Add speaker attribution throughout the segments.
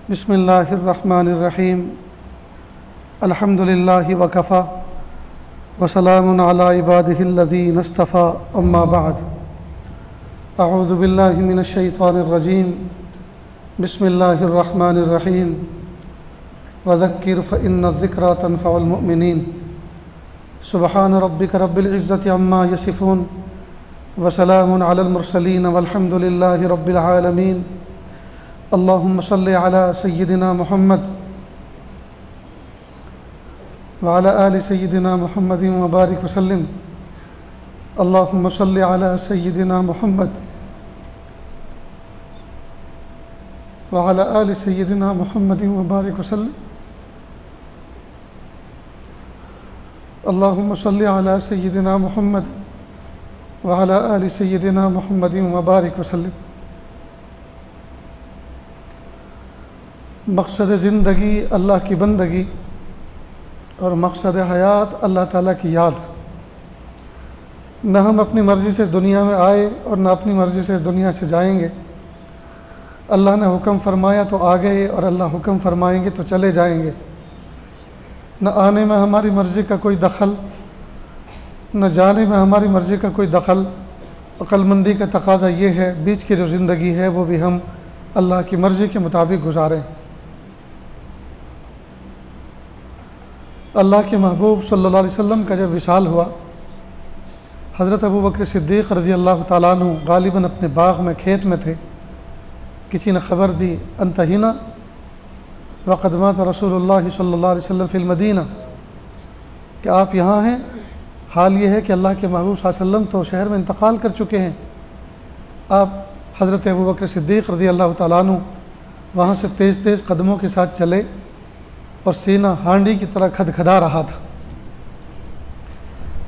Speaker 1: बिस्मिल्लाहिर्रहमानिर्रहीम अल्हम्दुलिल्लाहि वकफ़ा वसलामुन अला इबादिहिल्लज़ीना इस्तफ़ा अम्मा बअद अऊज़ु बिल्लाहि मिनश शैतानिर्रजीम बिस्मिल्लाहिर्रहमानिर्रहीम वज़क्किर फ़इन्नज़्ज़िक्रा तनफ़उल मुअमिनीन सुब्हान रब्बिक रब्बिल इज़्ज़ति अम्मा यसिफ़ून वसलामुन अलल मुरसलीन वल्हम्दुलिल्लाहि रब्बिल आलमीन अल्लाहुम्मा सल्लि अला सय्यिदिना मुहम्मद व अला आलि सय्यिदिना मुहम्मदिन व बारिक वसल्लिम अल्लाहुम्मा सल्लि अला सय्यिदिना मुहम्मद व अला आलि सय्यिदिना मुहम्मदिन व बारिक वसल्लिम अल्लाहुम्मा सल्लि अला सय्यिदिना मुहम्मद व अला आलि सय्यिदिना मुहम्मदिन व बारिक वसल्लिम। मकसद ज़िंदगी अल्लाह की बंदगी और मकसद हयात अल्लाह ताला की याद। न हम अपनी मर्ज़ी से दुनिया में आए और न अपनी मर्ज़ी से दुनिया से जाएंगे। अल्लाह ने हुक्म फरमाया तो आ गए और अल्लाह हुक्म फरमाएंगे तो चले जाएंगे। न आने में हमारी मर्ज़ी का कोई दखल, न जाने में हमारी मर्ज़ी का कोई दखल। अक्लमंदी का तकाज़ा ये है बीच की जो ज़िंदगी है वो भी हम अल्लाह की मर्ज़ी के मुताबिक गुजारें। अल्लाह के महबूब सल्लल्लाहु अलैहि वसल्लम का जब विसाल हुआ, हज़रत अबू बकर सिद्दीक़ रज़ी अल्लाह तआला अन्हु गालिबन अपने बाग़ में खेत में थे। किसी ने ख़बर दी अंतहीना वक़द मात रसूलुल्लाह सल्लल्लाहु अलैहि वसल्लम फ़िल मदीना, कि आप यहाँ हैं। हाल ये है कि अल्लाह के महबूब सल्लल्लाहु अलैहि वसल्लम तो शहर में इंतकाल कर चुके हैं। आप हज़रत अबू बकर सिद्दीक़ रज़ी अल्लाह तआला अन्हु वहाँ से तेज़ तेज़ कदमों के साथ चले और सीना हांडी की तरह खदखदा रहा था।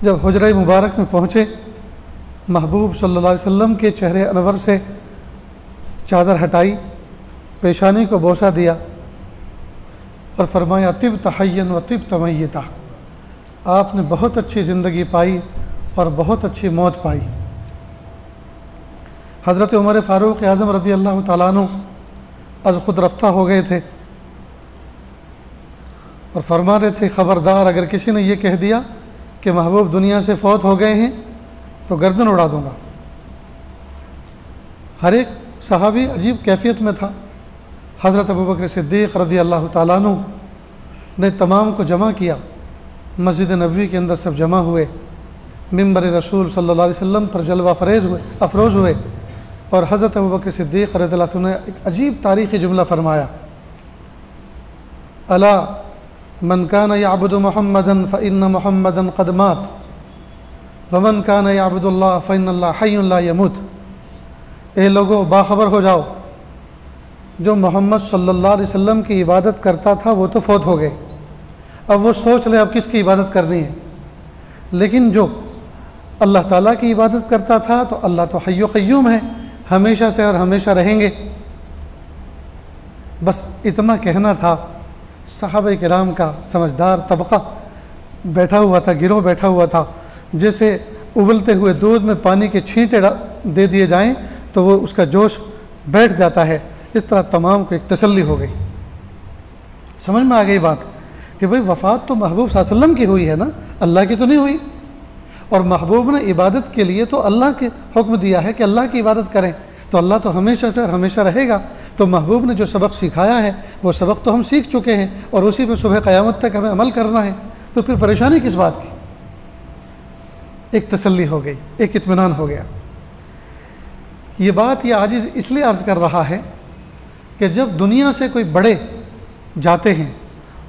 Speaker 1: जब हुजरा मुबारक में पहुँचे, महबूब सल्लल्लाहु अलैहि वसल्लम के चेहरे अनवर से चादर हटाई, पेशानी को बोसा दिया और फरमाया तिब तहय्यन व तिब तमय्यता, आपने बहुत अच्छी ज़िंदगी पाई और बहुत अच्छी मौत पाई। हज़रत उमर फ़ारूक़ आज़म रज़ी अल्लाह तआला अन्हु अज़ खुद रफ्ता हो गए थे और फरमा रहे थे, ख़बरदार अगर किसी ने यह कह दिया कि महबूब दुनिया से फ़ौत हो गए हैं तो गर्दन उड़ा दूँगा। हर एक सहाबी अजीब कैफियत में था। हज़रत अबू बकर सिद्दीक़ रज़ी अल्लाह तआला अन्हु ने तमाम को जमा किया। मस्जिद नबवी के अंदर सब जमा हुए। मिंबर रसूल सल्लल्लाहु अलैहि वसल्लम पर जलवा अफरोज़ हुए और हज़रत अबू बकर सिद्दीक़ रज़ियल्लाहु अन्हु ने एक अजीब तारीख़ी जुमला फरमाया, अला मन कान याबुदु मुहम्मदन फ़इन्न मुहम्मदन क़द मात व मन कान याबुदुल्लाह फ़इन्नल्लाह हय्युन ला यमूत। ए लोगो बाखबर हो जाओ, जो मोहम्मद सल्लल्लाहु अलैहि वसल्लम की इबादत करता था वो तो फौत हो गए। अब वो सोच ले अब किसकी इबादत करनी है। लेकिन जो अल्लाह ताला की इबादत करता था तो अल्लाह तो हय्यु क़य्यूम है, हमेशा से और हमेशा रहेंगे। बस इतना कहना था। सहाबा किराम का समझदार तबका बैठा हुआ था, गिरोह बैठा हुआ था। जैसे उबलते हुए दूध में पानी के छींटे दे दिए जाएं तो वो उसका जोश बैठ जाता है। इस तरह तमाम को एक तसल्ली हो गई। समझ में आ गई बात कि भाई वफ़ात तो महबूब सल्लल्लाहु अलैहि वसल्लम की हुई है ना, अल्लाह की तो नहीं हुई। और महबूब ने इबादत के लिए तो अल्लाह के हुक्म दिया है कि अल्लाह की इबादत करें, तो अल्लाह तो हमेशा से और हमेशा रहेगा। तो महबूब ने जो सबक सिखाया है वो सबक तो हम सीख चुके हैं और उसी पर सुबह क़यामत तक हमें अमल करना है। तो फिर परेशानी किस बात की। एक तसल्ली हो गई, एक इत्मीनान हो गया। ये बात ये आज इसलिए अर्ज़ कर रहा है कि जब दुनिया से कोई बड़े जाते हैं,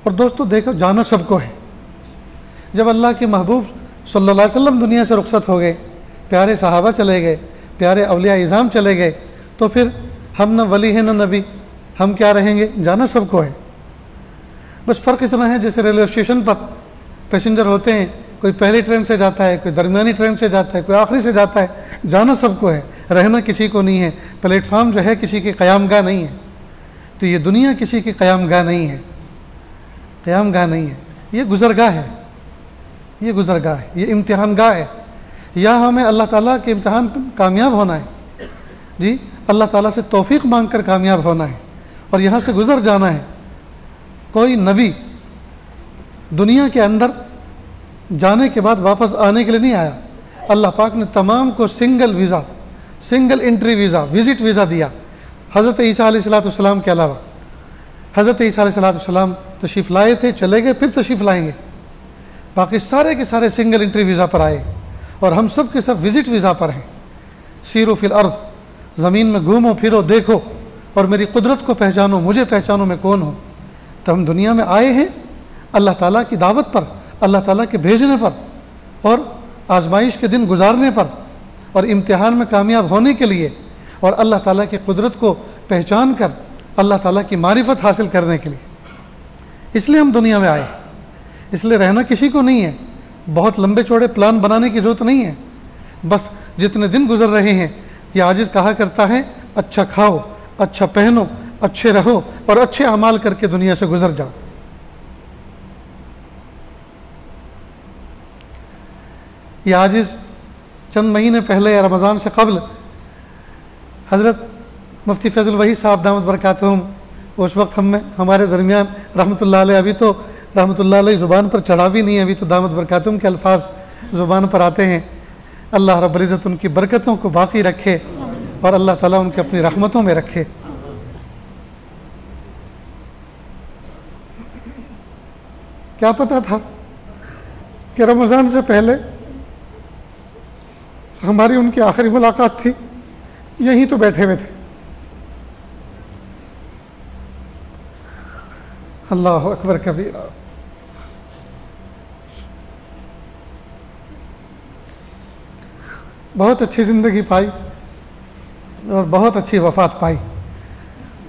Speaker 1: और दोस्तों देखो जाना सबको है। जब अल्लाह के महबूब सल्लल्लाहु अलैहि वसल्लम दुनिया से रुखसत हो गए, प्यारे सहाबा चले गए, प्यारे औलिया इज़ाम चले गए, तो फिर हम न वली हैं न नबी, हम क्या रहेंगे। जाना सबको है। बस फ़र्क इतना है जैसे रेलवे स्टेशन पर पैसेंजर होते हैं, कोई पहली ट्रेन से जाता है, कोई दरमियानी ट्रेन से जाता है, कोई आखिरी से जाता है। जाना सबको है, रहना किसी को नहीं है। प्लेटफार्म जो है किसी की क़यामगाह नहीं है। तो ये दुनिया किसी की क़यामगाह नहीं है, क़यामगाह नहीं है। ये गुज़रगाह है, ये गुज़रगाह है, ये इम्तिहानगाह है। यहाँ हमें अल्लाह ताला के इम्तिहान पर कामयाब होना है जी, अल्लाह ताला से तौफ़ीक़ मांग कर कामयाब होना है। और यहाँ से गुज़र जाना है। कोई नबी दुनिया के अंदर जाने के बाद वापस आने के लिए नहीं आया। अल्लाह पाक ने तमाम को single visa, single entry visa, visit visa दिया। हज़रत ईसा अलैहिस्सलाम के अलावा हज़रत ईसा अलैहिस्सलाम तशरीफ़ लाए थे, चले गए, फिर तशरीफ़ लाएंगे। बाकी सारे के सारे सिंगल एंट्री वीज़ा पर आए और हम सब के सब विज़िट वीज़ा पर हैं। सीरो फिल अर्ज़, ज़मीन में घूमो फिरो देखो और मेरी कुदरत को पहचानो, मुझे पहचानो मैं कौन हूँ। तो हम दुनिया में आए हैं अल्लाह ताला की दावत पर, अल्लाह ताला के भेजने पर और आजमाइश के दिन गुजारने पर और इम्तिहान में कामयाब होने के लिए और अल्लाह ताला की कुदरत को पहचान कर अल्लाह ताला की मारिफत हासिल करने के लिए। इसलिए हम दुनिया में आए। इसलिए रहना किसी को नहीं है, बहुत लंबे चौड़े प्लान बनाने की ज़रूरत नहीं है। बस जितने दिन गुजर रहे हैं, ये आजिज़ कहा करता है, अच्छा खाओ, अच्छा पहनो, अच्छे रहो और अच्छे अमाल करके दुनिया से गुजर जाओ। ये आजिज़ चंद महीने पहले रमज़ान से कबल हज़रत मुफ्ती फैज़ुल वही साहब दामत बरकातहुम उस वक्त हमारे दरमियान रहमतुल्लाह अलैह, अभी तो रहमतुल्लाह अलैह ज़ुबान पर चढ़ा भी नहीं है, अभी तो दामत बरकातहुम के अल्फाज ज़ुबान पर आते हैं। अल्लाह रब्बुल इज़्ज़त उनकी बरकतों को बाकी रखे और अल्लाह ताला उनके अपनी रहमतों में रखे। क्या पता था कि रमज़ान से पहले हमारी उनकी आखिरी मुलाकात थी, यहीं तो बैठे हुए थे। अल्लाह अकबर कबीरा। बहुत अच्छी ज़िंदगी पाई और बहुत अच्छी वफ़ात पाई।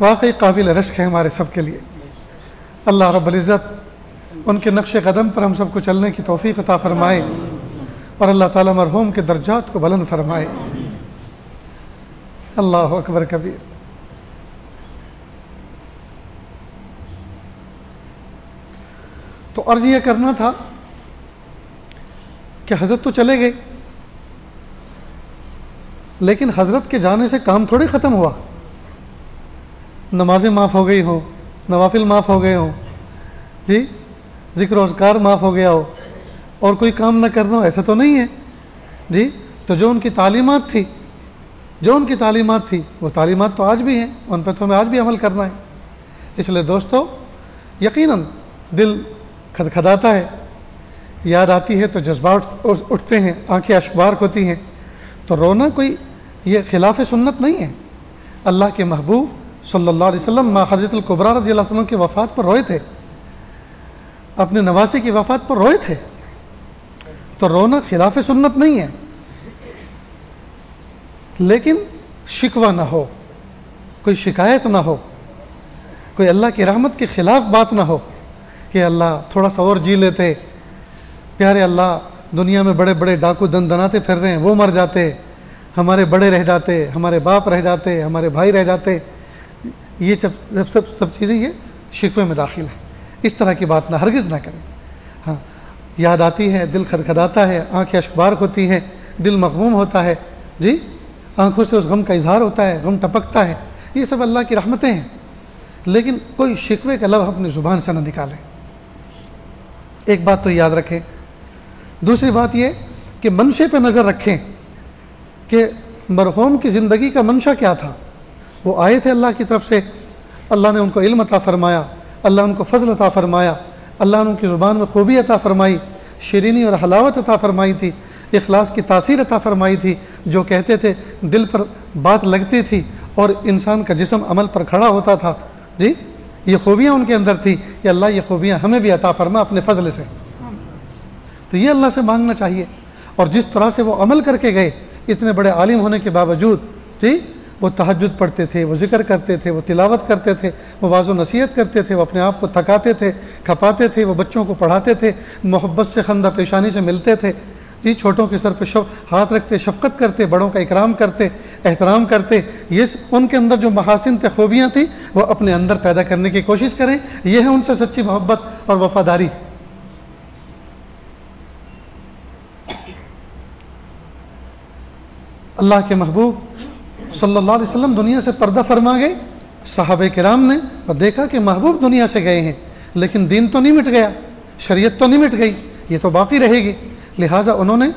Speaker 1: वाकई काबिल रश्क है हमारे सब के लिए। अल्लाह रब्बुल इज़्ज़त उनके नक्श कदम पर हम सबको चलने की तौफ़ीक़ अता फ़रमाए और अल्लाह ताला मरहूम के दर्जात को बुलंद फरमाए। अल्लाह अकबर कबीर। तो अर्ज़ ये करना था कि हज़रत तो चले गए, लेकिन हज़रत के जाने से काम थोड़े ख़त्म हुआ। नमाजें माफ़ हो गई हो, नवाफिल माफ़ हो गए हों, जी ज़िक्र अज़कार माफ़ हो गया हो और कोई काम ना करना हो, ऐसा तो नहीं है जी। तो जो उनकी तालीमात थी, वो तालीमात तो आज भी हैं, उन पर तो हमें आज भी अमल करना है। इसलिए दोस्तों, यकीनन दिल खदखदाता है, याद आती है तो जज्बात उठते हैं, आंखें अशबार होती हैं। तो रोना कोई ये खिलाफ सुन्नत नहीं है। अल्लाह के महबूब सल्लल्लाहु अलैहि वसल्लम माँ खदीजतुल कुबरा रज़ियल्लाहु अन्हा की वफ़ात पर रोए थे, अपने नवासी की वफ़ात पर रोए थे। तो रोना खिलाफ सुन्नत नहीं है, लेकिन शिकवा ना हो, कोई शिकायत ना हो, कोई अल्लाह की रहमत के ख़िलाफ़ बात ना हो कि अल्लाह थोड़ा सा और जी लेते, प्यारे अल्लाह दुनिया में बड़े बड़े डाकू दनाते फिर रहे हैं, वो मर जाते, हमारे बड़े रह जाते, हमारे बाप रह जाते, हमारे भाई रह जाते। ये सब चीज़ें ये शिकवे में दाखिल है। इस तरह की बात ना हरगिज़ ना करें। हाँ, याद आती है, दिल खदखदाता है, आँखें अशबार होती हैं, दिल मग़मूम होता है जी, आँखों से उस गम का इजहार होता है, गम टपकता है। ये सब अल्लाह की रहमतें हैं, लेकिन कोई शिकवे का लफ्ज़ अपनी ज़ुबान से न निकालें। एक बात तो याद रखें। दूसरी बात ये कि मंशे पे नज़र रखें कि मरहूम की ज़िंदगी का मंशा क्या था। वो आए थे अल्लाह की तरफ से, अल्लाह ने उनको इल्म अता फ़रमाया, अल्लाह उनको फ़ज़ल अता फ़रमाया, अल्लाह ने उनकी ज़ुबान में खूबी अता फ़रमाई, शीरीनी और हलावत अता फ़रमाई थी, इखलास की तासीर अता फ़रमाई थी। जो कहते थे दिल पर बात लगती थी और इंसान का जिस्म अमल पर खड़ा होता था जी। ये खूबियाँ उनके अंदर थी कि अल्लाह ये खूबियाँ हमें भी अता फ़रमा अपने फ़ज़ल से। तो ये अल्लाह से मांगना चाहिए। और जिस तरह से वो अमल करके गए, इतने बड़े आलिम होने के बावजूद जी, वो तहज्जुद पढ़ते थे, वो ज़िक्र करते थे, वो तिलावत करते थे, वो वाज़ो नसीहत करते थे, वो अपने आप को थकाते थे, खपाते थे, वो बच्चों को पढ़ाते थे, मोहब्बत से खंदा पेशानी से मिलते थे जी, छोटों के सर पे हाथ रखते, शफ़क़त करते, बड़ों का इकराम करते, एहतराम करते। ये उनके अंदर जो महासिन थे, खूबियाँ थी, वो अपने अंदर पैदा करने की कोशिश करें। ये है उनसे सच्ची मोहब्बत और वफ़ादारी। अल्लाह के महबूब सल्लल्लाहु अलैहि वसल्लम दुनिया से पर्दा फरमा गए सहाबे किराम ने और देखा कि महबूब दुनिया से गए हैं, लेकिन दीन तो नहीं मिट गया, शरीयत तो नहीं मिट गई, ये तो बाकी रहेगी। लिहाजा उन्होंने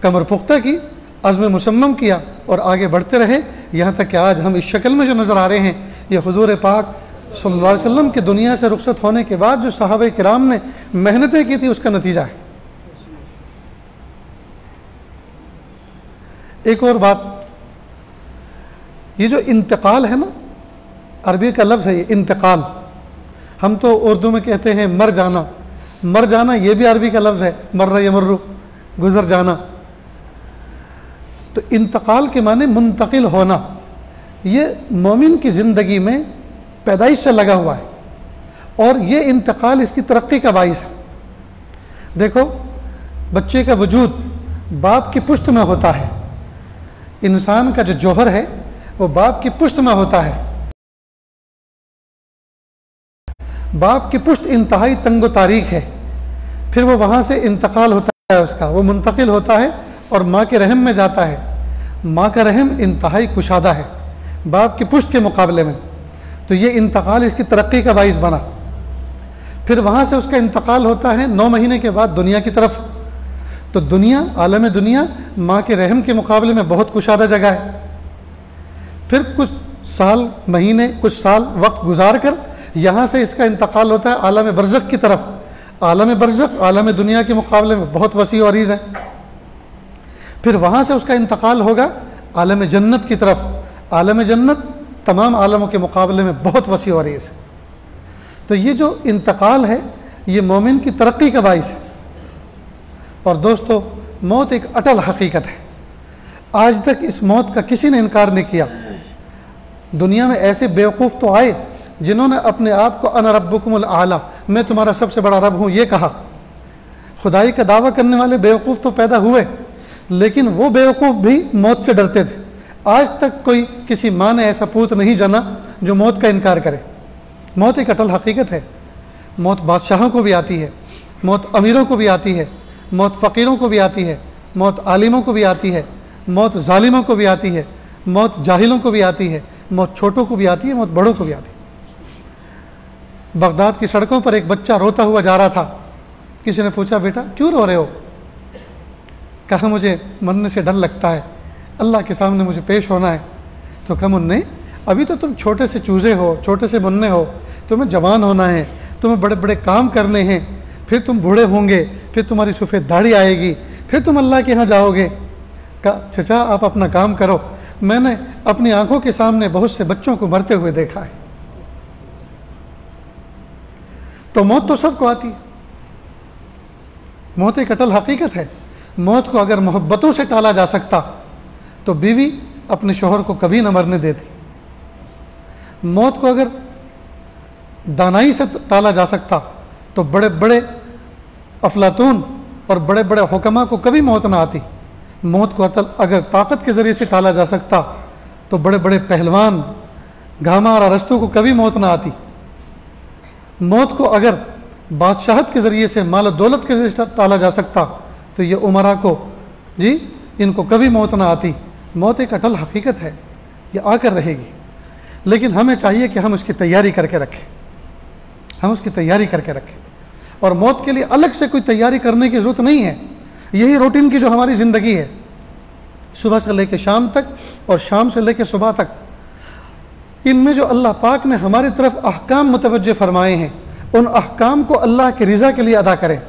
Speaker 1: कमर पुख्ता की, अज़्म मुसम्मम किया और आगे बढ़ते रहे, यहाँ तक कि आज हम इस शक्ल में जो नज़र आ रहे हैं, ये हुज़ूर पाक सल्लल्लाहु अलैहि वसल्लम की दुनिया से रुखसत होने के बाद जो सहाबे किराम ने मेहनतें की थी उसका नतीजा है। एक और बात, ये जो इंतकाल है ना, अरबी का लफ्ज़ है ये इंतकाल, हम तो उर्दू में कहते हैं मर जाना, मर जाना ये भी अरबी का लफ्ज़ है, मर्रा यमर्रु, गुज़र जाना। तो इंतकाल के माने मुंतकिल होना, ये मोमिन की ज़िंदगी में पैदाइश से लगा हुआ है और ये इंतकाल इसकी तरक्की का बाइस है। देखो, बच्चे का वजूद बाप की पुश्त में होता है, इंसान का जो जौहर है वो बाप की पुश्त में होता है। बाप की पुश्त इंतहाई तंगो तारीख है, फिर वो वहाँ से इंतकाल होता है उसका, वो मुंतकिल होता है और माँ के रहम में जाता है। माँ का रहम इंतहाई कुशादा है बाप की पुश्त के मुकाबले में, तो ये इंतकाल इसकी तरक्की का बाइस बना। फिर वहाँ से उसका इंतकाल होता है 9 महीने के बाद दुनिया की तरफ। तो दुनिया, आलम दुनिया माँ के रहम के मुकाबले में बहुत कुशादा जगह है। फिर कुछ साल, महीने, कुछ साल वक्त गुजार कर यहाँ से इसका इंतकाल होता है आलम बरज़ख की तरफ। आलम बरज़ख आलम दुनिया के मुकाबले में बहुत वसी और अरीज़ है। फिर वहाँ से उसका इंतकाल होगा आलम जन्नत की तरफ। आलम जन्नत तमाम आलमों के मुकाबले में बहुत वसी और अरीज़ है। तो ये जो इंतकाल है ये मोमिन की तरक्की का बाइस है। और दोस्तों, मौत एक अटल हकीकत है, आज तक इस मौत का किसी ने इनकार नहीं किया। दुनिया में ऐसे बेवकूफ़ तो आए जिन्होंने अपने आप को अना रब्बुकुमुल आला, मैं तुम्हारा सबसे बड़ा रब हूँ, ये कहा। खुदाई का दावा करने वाले बेवकूफ़ तो पैदा हुए, लेकिन वो बेवकूफ़ भी मौत से डरते थे। आज तक कोई किसी माँ ने ऐसा पूत नहीं जना जो मौत का इनकार करे। मौत एक अटल हकीकत है। मौत बादशाहों को भी आती है, मौत अमीरों को भी आती है, मौत फ़कीरों को भी आती है, मौत आलिमों को भी आती है, मौत जालिमों को भी आती है, मौत जाहिलों को भी आती है, मौत छोटों को भी आती है, मौत बड़ों को भी आती है। बगदाद की सड़कों पर एक बच्चा रोता हुआ जा रहा था। किसी ने पूछा, बेटा क्यों रो रहे हो? कहा, मुझे मरने से डर लगता है, अल्लाह के सामने मुझे पेश होना है। तो कहा, मुन्ने अभी तो तुम छोटे से चूज़े हो, छोटे से मुन्ने हो, तुम्हें जवान होना है, तुम्हें बड़े बड़े काम करने हैं, फिर तुम बूढ़े होंगे, फिर तुम्हारी सफ़ेद दाढ़ी आएगी, फिर तुम अल्लाह के यहाँ जाओगे। कहा, चचा आप अपना काम करो, मैंने अपनी आंखों के सामने बहुत से बच्चों को मरते हुए देखा है। तो मौत तो सबको आती है, मौत एक अटल हकीकत है। मौत को अगर मोहब्बतों से टाला जा सकता तो बीवी अपने शोहर को कभी न मरने देती। मौत को अगर दानाई से टाला जा सकता तो बड़े बड़े अफलातून और बड़े बड़े हुक्मा को कभी मौत ना आती। मौत को अगर ताकत के ज़रिए से टाला जा सकता तो बड़े बड़े पहलवान घामा और अरस्तु को कभी मौत ना आती। मौत को अगर बादशाहत के ज़रिए से, माल दौलत के ज़रिए से टाला जा सकता तो ये उमरा को जी इनको कभी मौत ना आती। मौत एक अटल हकीकत है, ये आकर रहेगी, लेकिन हमें चाहिए कि हम उसकी तैयारी करके रखें, हम उसकी तैयारी करके रखें। और मौत के लिए अलग से कोई तैयारी करने की ज़रूरत नहीं है। यही रूटीन की जो हमारी ज़िंदगी है, सुबह से लेकर शाम तक और शाम से लेकर सुबह तक, इनमें जो अल्लाह पाक ने हमारी तरफ अहकाम मुतवज्जे फरमाए हैं, उन अहकाम को अल्लाह की रज़ा के लिए अदा करें।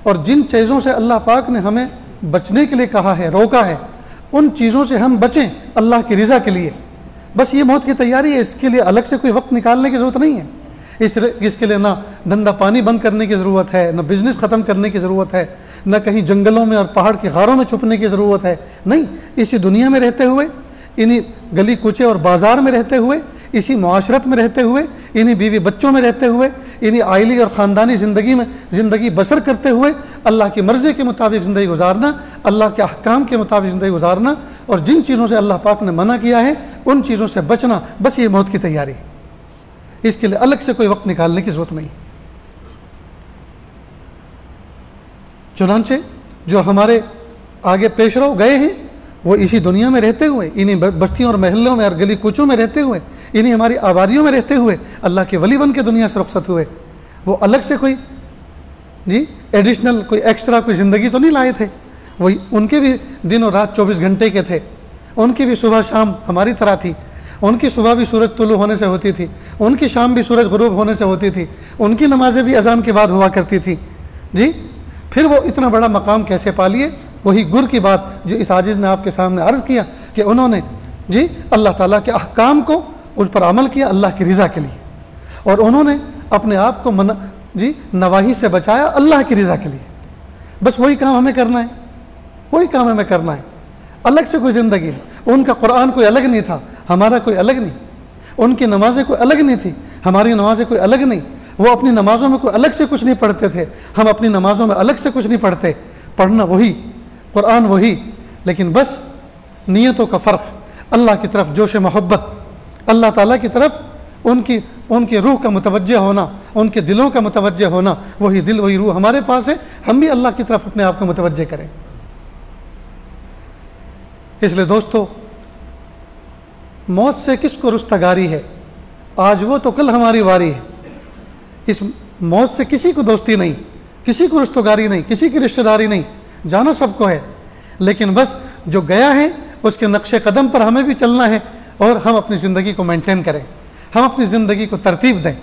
Speaker 1: और जिन चीज़ों से अल्लाह पाक ने हमें बचने के लिए कहा है, रोका है, उन चीज़ों से हम बचें अल्लाह की रज़ा के लिए। बस ये मौत की तैयारी है, इसके लिए अलग से कोई वक्त निकालने की ज़रूरत नहीं है। इसके लिए ना धंधा पानी बंद करने की ज़रूरत है, ना बिज़नेस ख़त्म करने की ज़रूरत है, ना कहीं जंगलों में और पहाड़ के गारों में छुपने की ज़रूरत है। नहीं, इसी दुनिया में रहते हुए, इन्हीं गली कूचे और बाज़ार में रहते हुए, इसी मुआशरत में रहते हुए, इन्हीं बीवी बच्चों में रहते हुए, इन्हीं आइली और ख़ानदानी ज़िंदगी में ज़िंदगी बसर करते हुए अल्लाह की मर्ज़ी के मुताबिक ज़िंदगी गुजारना, अल्लाह के अहकाम के मुताबिक ज़िंदगी गुजारना, और जिन चीज़ों से अल्लाह पाक ने मना किया है उन चीज़ों से बचना। बस ये मौत की तैयारी, इसके लिए अलग से कोई वक्त निकालने की ज़रूरत नहीं। चुनांचे जो हमारे आगे पेशरो गए हैं वो इसी दुनिया में रहते हुए, इन्हीं बस्तियों और महलों में और गली कूचों में रहते हुए, इन्हीं हमारी आबादियों में रहते हुए अल्लाह के वली बन के दुनिया से रुखसत हुए। वो अलग से कोई जी एडिशनल कोई एक्स्ट्रा कोई ज़िंदगी तो नहीं लाए थे। वही उनके भी दिन और रात 24 घंटे के थे। उनकी भी सुबह शाम हमारी तरह थी। उनकी सुबह भी सूरज तुलू होने से होती थी, उनकी शाम भी सूरज गुरूब होने से होती थी, उनकी नमाजें भी अजान के बाद हुआ करती थी जी। फिर वो इतना बड़ा मकाम कैसे पा लिए? वही गुर की बात जो इस आजिज़ ने आपके सामने अर्ज़ किया कि उन्होंने जी अल्लाह ताला के अहकाम को उस पर अमल किया अल्लाह की रज़ा के लिए, और उन्होंने अपने आप को जी नवाही से बचाया अल्लाह की रज़ा के लिए। बस वही काम हमें करना है, वही काम हमें करना है, अलग से कोई ज़िंदगी नहीं। उनका कुरान कोई अलग नहीं था, हमारा कोई अलग नहीं। उनकी नमाज़ें कोई अलग नहीं थी, हमारी नमाज़ें कोई अलग नहीं। वो अपनी नमाज़ों में कोई अलग से कुछ नहीं पढ़ते थे, हम अपनी नमाज़ों में अलग से कुछ नहीं पढ़ते। पढ़ना वही, कुरान वही, लेकिन बस नीयतों का फ़र्क, अल्लाह की तरफ जोश मोहब्बत, अल्लाह ताला की तरफ उनकी रूह का मुतवज्जह होना, उनके दिलों का मुतवज्जह होना। वही दिल वही रूह हमारे पास है, हम भी अल्लाह की तरफ अपने आप को मुतवज्जह करें। इसलिए दोस्तों, मौत से किसको रुस्तगारी है? आज वो तो कल हमारी वारी है। इस मौत से किसी को दोस्ती नहीं, किसी को रुस्तगारी नहीं, किसी की रिश्तेदारी नहीं, जाना सबको है। लेकिन बस जो गया है उसके नक्शे कदम पर हमें भी चलना है और हम अपनी ज़िंदगी को मेंटेन करें, हम अपनी ज़िंदगी को तरतीब दें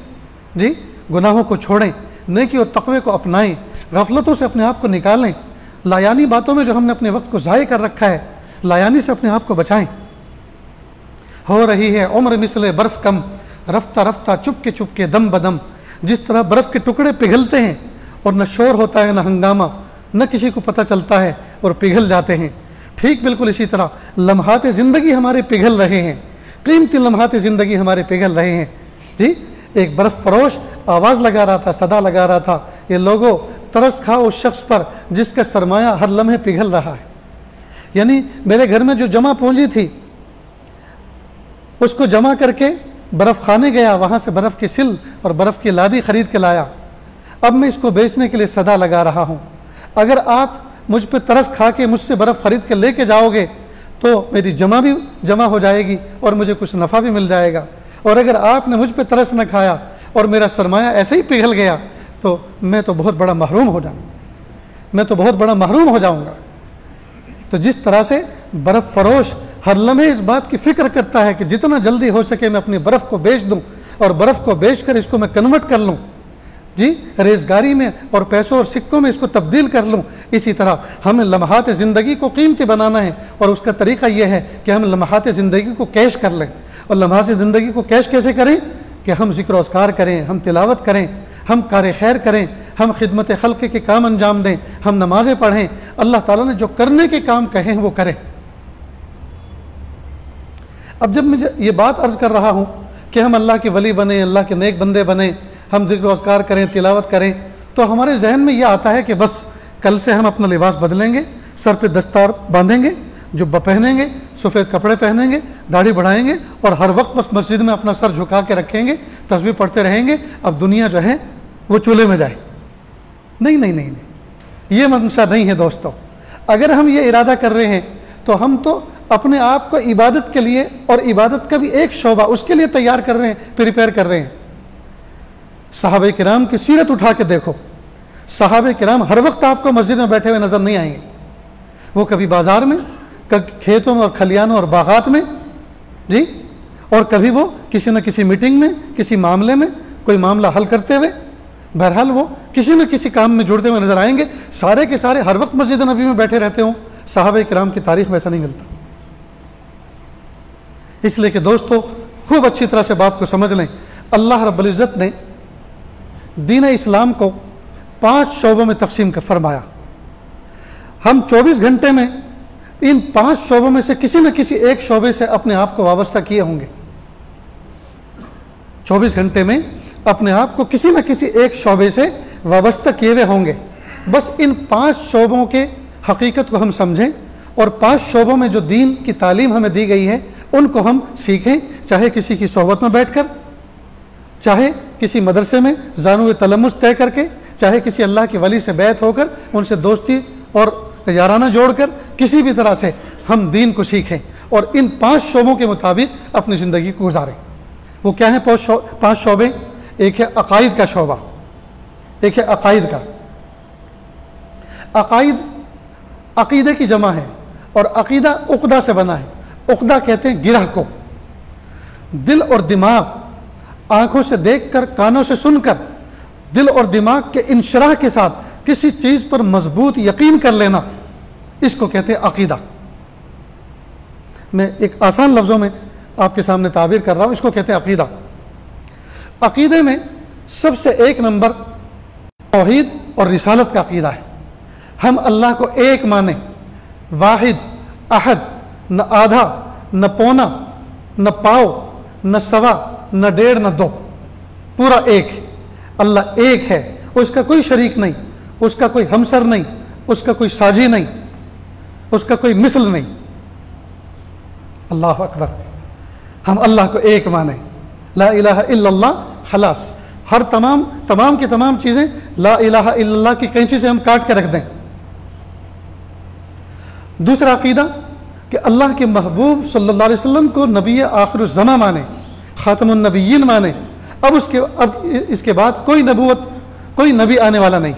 Speaker 1: जी। गुनाहों को छोड़ें, नेकी और तक़वे को अपनाएं, गफलतों से अपने आप को निकालें, लायानी बातों में जो हमने अपने वक्त को ज़ाय कर रखा है, लायानी से अपने आप को बचाएं। हो रही है उम्र मिसले बर्फ़ कम, रफ्ता रफ्ता चुपके दम बदम। जिस तरह बर्फ़ के टुकड़े पिघलते हैं और न शोर होता है न हंगामा, न किसी को पता चलता है और पिघल जाते हैं, ठीक बिल्कुल इसी तरह लम्हात ज़िंदगी हमारे पिघल रहे हैं, कीमती लम्हात ज़िंदगी हमारे पिघल रहे हैं जी। एक बर्फ़ फरोश आवाज़ लगा रहा था, सदा लगा रहा था, ये लोगों तरस खा उस शख्स पर जिसका सरमाया हर लम्हे पिघल रहा है। यानी मेरे घर में जो जमा पूंजी थी उसको जमा करके बर्फ़ खाने गया, वहाँ से बर्फ़ की सिल और बर्फ़ की लादी ख़रीद के लाया, अब मैं इसको बेचने के लिए सदा लगा रहा हूँ। अगर आप मुझ पे तरस खा के मुझसे बर्फ़ ख़रीद के लेके जाओगे तो मेरी जमा भी जमा हो जाएगी और मुझे कुछ नफ़ा भी मिल जाएगा। और अगर आपने मुझ पे तरस न खाया और मेरा सरमाया ऐसे ही पिघल गया तो मैं तो बहुत बड़ा महरूम हो जाऊँगा, मैं तो बहुत बड़ा महरूम हो जाऊँगा। तो जिस तरह से बर्फ़ फरोश हर लम्हे इस बात की फ़िक्र करता है कि जितना जल्दी हो सके मैं अपनी बर्फ़ को बेच दूँ और बर्फ़ को बेच कर इसको मैं कन्वर्ट कर लूँ जी, रेज़गारी में और पैसों और सिक्कों में इसको तब्दील कर लूँ। इसी तरह हमें लम्हात ज़िंदगी को कीमती बनाना है और उसका तरीक़ा यह है कि हम लम्हात ज़िंदगी को कैश कर लें। और लम्हात ज़िंदगी को कैश कैसे करें? कि हम ज़िक्र अस्कार करें, हम तिलावत करें, हम कार खैर करें, हम खिदमत खल्क़ के काम अंजाम दें, हम नमाज़ें पढ़ें, अल्लाह ताला ने जो करने के काम कहे हैं वो करें। अब जब मुझे ये बात अर्ज़ कर रहा हूँ कि हम अल्लाह के वली बने, अल्लाह के नेक बंदे बने, हम ज़िक्र अस्कार करें, तिलावत करें, तो हमारे जहन में यह आता है कि बस कल से हम अपना लिबास बदलेंगे, सर पे दस्तार बांधेंगे, जुब्बा पहनेंगे, सफ़ेद कपड़े पहनेंगे, दाढ़ी बढ़ाएंगे और हर वक्त बस मस्जिद में अपना सर झुका के रखेंगे, तस्बीह पढ़ते रहेंगे, अब दुनिया जो है वो चूल्हे में जाए। नहीं नहीं नहीं नहीं, ये मंशा नहीं है दोस्तों। अगर हम ये इरादा कर रहे हैं तो हम तो अपने आप को इबादत के लिए और इबादत का भी एक शोबा उसके लिए तैयार कर रहे हैं, प्रिपेयर कर रहे हैं। सहाबे किराम की सीरत उठा के देखो, सहाबे किराम हर वक्त आपको मस्जिद में बैठे हुए नज़र नहीं आएंगे। वो कभी बाज़ार में, कभी खेतों में और खलियानों और बागात में जी, और कभी वो किसी न किसी मीटिंग में, किसी मामले में कोई मामला हल करते हुए, बहरहाल वो किसी न किसी काम में जुड़ते हुए नज़र आएंगे। सारे के सारे हर वक्त मस्जिद नबी में बैठे रहते हों, सहाबे किराम की तारीख में ऐसा नहीं मिलता। इसलिए कि दोस्तों खूब अच्छी तरह से बात को समझ लें, अल्लाह रब्बुल इज़्ज़त ने दीन इस्लाम को 5 शोबों में तकसीम कर फरमाया। हम 24 घंटे में इन 5 शोबों में से किसी न किसी एक शोबे से अपने आप को वाबस्ता किए होंगे। 24 घंटे में अपने आप को किसी न किसी एक शोबे से वाबस्ता किए हुए होंगे। बस इन 5 शोबों के हकीकत को हम समझें और 5 शोबों में जो दीन की तालीम हमें दी गई है उनको हम सीखें, चाहे किसी की सोहबत में बैठकर, चाहे किसी मदरसे में जानू तलम्मुस तय करके, चाहे किसी अल्लाह के वली से बैत होकर उनसे दोस्ती और याराना जोड़कर, किसी भी तरह से हम दीन को सीखें और इन 5 शोबों के मुताबिक अपनी ज़िंदगी को गुजारें। वो क्या है? 5 शोबे। एक है अकाइद का शोबा, एक है अकाइद का। अकाइद अकीदे की जमा है और अकीदा उक़दा से बना है। उक़दा कहते हैं गिरह को। दिल और दिमाग आंखों से देखकर, कानों से सुनकर, दिल और दिमाग के इंशराह के साथ किसी चीज़ पर मजबूत यकीन कर लेना, इसको कहते हैं अकीदा। मैं एक आसान लफ्ज़ों में आपके सामने ताबीर कर रहा हूँ, इसको कहते हैं अकीदा। अकीदे में सबसे एक नंबर तौहीद और रिसालत का अकीदा है। हम अल्लाह को एक माने, वाहिद, अहद, न आधा, न पौना, न पाव, न सवा, न डेढ़, न दो, पूरा एक है। अल्लाह एक है, उसका कोई शरीक नहीं, उसका कोई हमसर नहीं, उसका कोई साजी नहीं, उसका कोई मिसल नहीं। अल्लाह अकबर। हम अल्लाह को एक माने, ला इलाहा इल्लल्लाह, खलास। हर तमाम की तमाम चीज़ें ला इलाहा इल्लल्लाह की कैंची से हम काट के रख दें। दूसरा अकीदा कि अल्लाह के महबूब सल्लल्लाहु अलैहि वसल्लम को नबी आखिरुज़्ज़मा माने, ख़ातमुन नबिय्यीन माने। अब इसके बाद कोई नबूवत, कोई नबी आने वाला नहीं,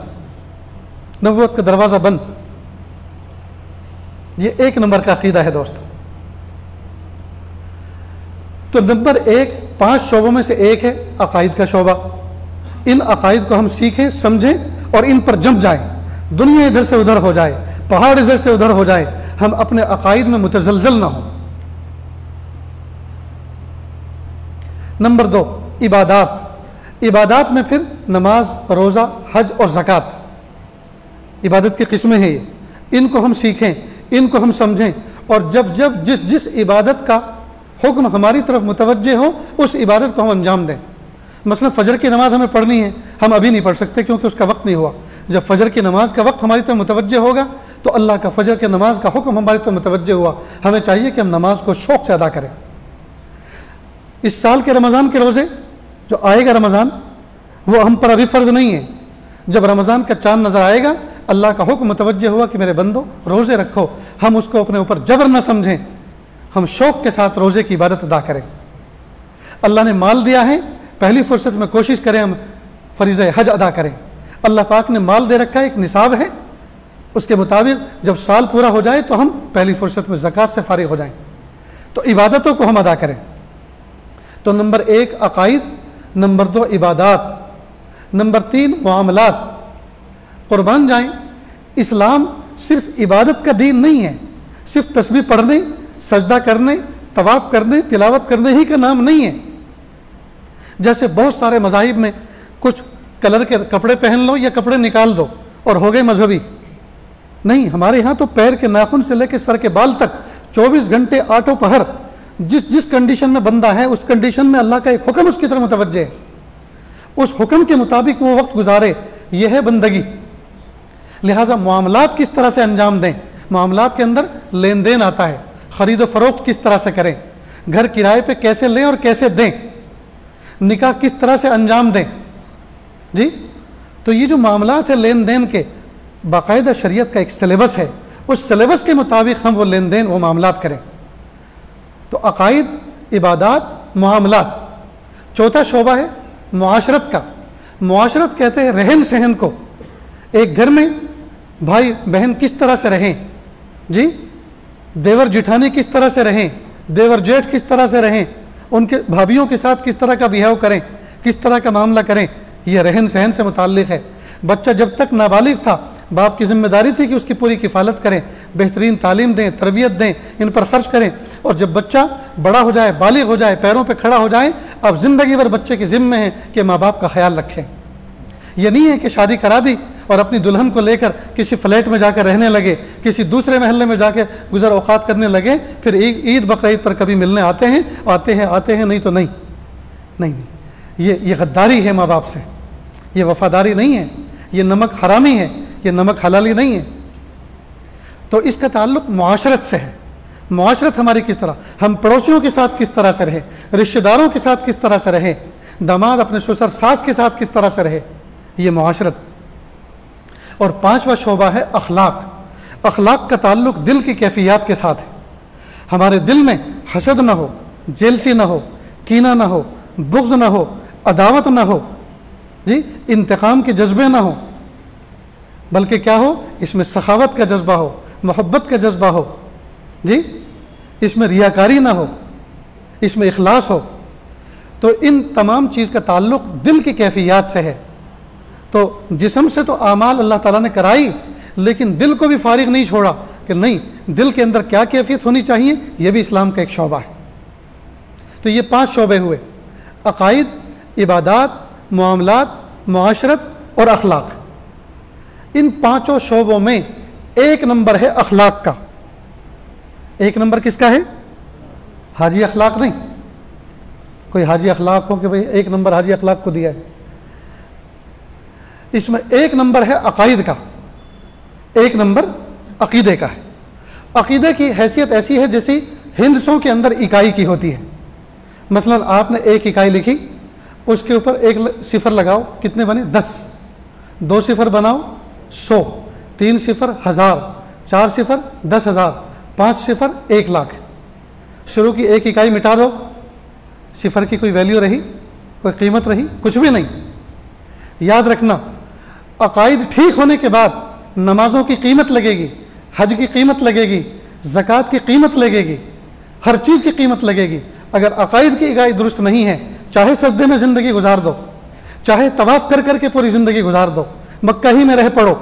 Speaker 1: नबूवत का दरवाज़ा बंद। ये एक नंबर का अकीदा है दोस्तों। तो नंबर एक 5 शोबों में से एक है अकाइद का शोबा। इन अकाइद को हम सीखें, समझें और इन पर जम जाएं। दुनिया इधर से उधर हो जाए, पहाड़ इधर से उधर हो जाए, हम अपने अकाइद में मुतज़लज़ल ना हो। नंबर 2 इबादात। इबादात में फिर नमाज, रोज़ा, हज और ज़कात इबादत की किस्में हैं। ये इनको हम सीखें, इनको हम समझें और जब जब जिस इबादत का हुक्म हमारी तरफ मुतवज्जे हो उस इबादत को हम अंजाम दें। मसलन फ़जर की नमाज़ हमें पढ़नी है, हम अभी नहीं पढ़ सकते क्योंकि उसका वक्त नहीं हुआ। जब फ़जर की नमाज का वक्त हमारी तरफ मुतवज्जे होगा तो अल्लाह का फ़जर की नमाज का हुक्म हमारी तरफ मुतवज्जे हुआ। हमें चाहिए कि हम नमाज को शौक़ से अदा करें। इस साल के रमज़ान के रोज़े जो आएगा रमज़ान, वो हम पर अभी फ़र्ज़ नहीं है। जब रमज़ान का चाँद नज़र आएगा, अल्लाह का हुक्म मुतवज्जे हुआ कि मेरे बंदो रोज़े रखो, हम उसको अपने ऊपर जबर न समझें, हम शौक़ के साथ रोज़े की इबादत अदा करें। अल्लाह ने माल दिया है, पहली फुर्सत में कोशिश करें हम फ़रीज़ा हज अदा करें। अल्लाह पाक ने माल दे रखा है, एक निसाब है, उसके मुताबिक जब साल पूरा हो जाए तो हम पहली फुर्सत में ज़कात से फारिग हो जाएं। तो इबादतों को हम अदा करें। तो नंबर 1 अकाइद, नंबर 2 इबादात, नंबर 3 मुआमलात। कुर्बान जाएं, इस्लाम सिर्फ इबादत का दीन नहीं है, सिर्फ तस्बीह पढ़ने, सजदा करने, तवाफ़ करने, तिलावत करने ही का नाम नहीं है। जैसे बहुत सारे मज़ाहिब में कुछ कलर के कपड़े पहन लो या कपड़े निकाल दो और हो गए मजहबी। नहीं, हमारे यहाँ तो पैर के नाखून से लेकर सर के बाल तक 24 घंटे आठों पहर जिस कंडीशन में बंदा है उस कंडीशन में अल्लाह का एक हुक्म उसकी तरफ मुतवज्जे है, उस हुक्म के मुताबिक वो वक्त गुजारे, यह है बंदगी। लिहाजा मामलात किस तरह से अंजाम दें, मामलात के अंदर लेन देन आता है, ख़रीद व फ़रोख्त किस तरह से करें, घर किराए पे कैसे लें और कैसे दें, निकाह किस तरह से अंजाम दें जी। तो ये जो मामलात है लेन देन के, बाकायदा शरीयत का एक सिलेबस है, उस सिलेबस के मुताबिक हम वो लेन देन वो मामलात करें। तो अकाइद, इबादात, मामलात। चौथा शोबा है मुआशरत का। मुआशरत कहते हैं रहन सहन को। एक घर में भाई बहन किस तरह से रहें जी, देवर जिठानी किस तरह से रहें, देवर जेठ किस तरह से रहें, उनके भाभीयों के साथ किस तरह का बिहेव करें, किस तरह का मामला करें, यह रहन सहन से मुताल्लिक़ है। बच्चा जब तक नाबालिग था, बाप की जिम्मेदारी थी कि उसकी पूरी किफ़ालत करें, बेहतरीन तालीम दें, तरबियत दें, इन पर ख़र्च करें। और जब बच्चा बड़ा हो जाए, बालिग हो जाए, पैरों पे खड़ा हो जाए, अब ज़िंदगी भर बच्चे के ज़िम्मे है कि माँ बाप का ख्याल रखें। यह नहीं है कि शादी करा दी और अपनी दुल्हन को लेकर किसी फ्लैट में जाकर रहने लगे, किसी दूसरे महल्ले में जाकर गुजर औकात करने लगे, फिर ईद बकरीद पर कभी मिलने आते हैं, नहीं तो नहीं। ये गद्दारी है माँ बाप से, ये वफादारी नहीं है, ये नमक हरामी है, ये नमक हलाली नहीं है। तो इसका ताल्लुक मुआशरत से है। मुआशरत हमारी किस तरह, हम पड़ोसियों के साथ किस तरह से रहे, रिश्तेदारों के साथ किस तरह से रहे, दामाद अपने ससुर सास के साथ किस तरह से रहे, ये मुआशरत। और 5वां शोबा है अखलाक। अखलाक का ताल्लुक दिल की कैफियत के साथ है। हमारे दिल में हसद ना हो, जेलसी ना हो, कीना ना हो, बुग़्ज़ ना हो, अदावत ना हो जी, इंतकाम के जज्बे ना हो, बल्कि क्या हो, इसमें सखावत का जज्बा हो, मोहब्बत का जज्बा हो जी, इसमें रियाकारी ना हो, इसमें इखलास हो। तो इन तमाम चीज़ का ताल्लुक़ दिल की कैफियत से है। तो जिस्म से तो आमाल अल्लाह ताला ने कराई, लेकिन दिल को भी फारिग नहीं छोड़ा कि नहीं, दिल के अंदर क्या कैफियत होनी चाहिए, यह भी इस्लाम का एक शोबा है। तो ये 5 शोबे हुए, अकाइद, इबादात, मामलात, मुआशरत और अखलाक। इन 5 शोबों में 1 नंबर है अखलाक का। 1 नंबर किसका है? हाजी अखलाक नहीं। कोई हाजी अखलाक हो कि भाई 1 नंबर हाजी अखलाक को दिया है। इसमें 1 नंबर है अकाइद का, 1 नंबर अकीदे का है। अकीदे की हैसियत ऐसी है जैसी हिंदसों के अंदर इकाई की होती है। मसलन आपने 1 इकाई लिखी, उसके ऊपर 1 सिफर लगाओ, कितने बने? 10। 2 सिफर बनाओ 100, 3 सिफर 1000, 4 सिफर 10,000, 5 सिफर 1 लाख। शुरू की 1 इकाई मिटा दो, सिफर की कोई वैल्यू रही, कोई कीमत रही? कुछ भी नहीं। याद रखना, अकाइद ठीक होने के बाद नमाजों की कीमत लगेगी, हज की कीमत लगेगी, ज़कात की कीमत लगेगी, हर चीज़ की कीमत लगेगी। अगर अकाइद की इकाई दुरुस्त नहीं है, चाहे सजदे में ज़िंदगी गुजार दो, चाहे तवाफ़ कर करके पूरी ज़िंदगी गुजार दो, मक्का ही में रह पड़ो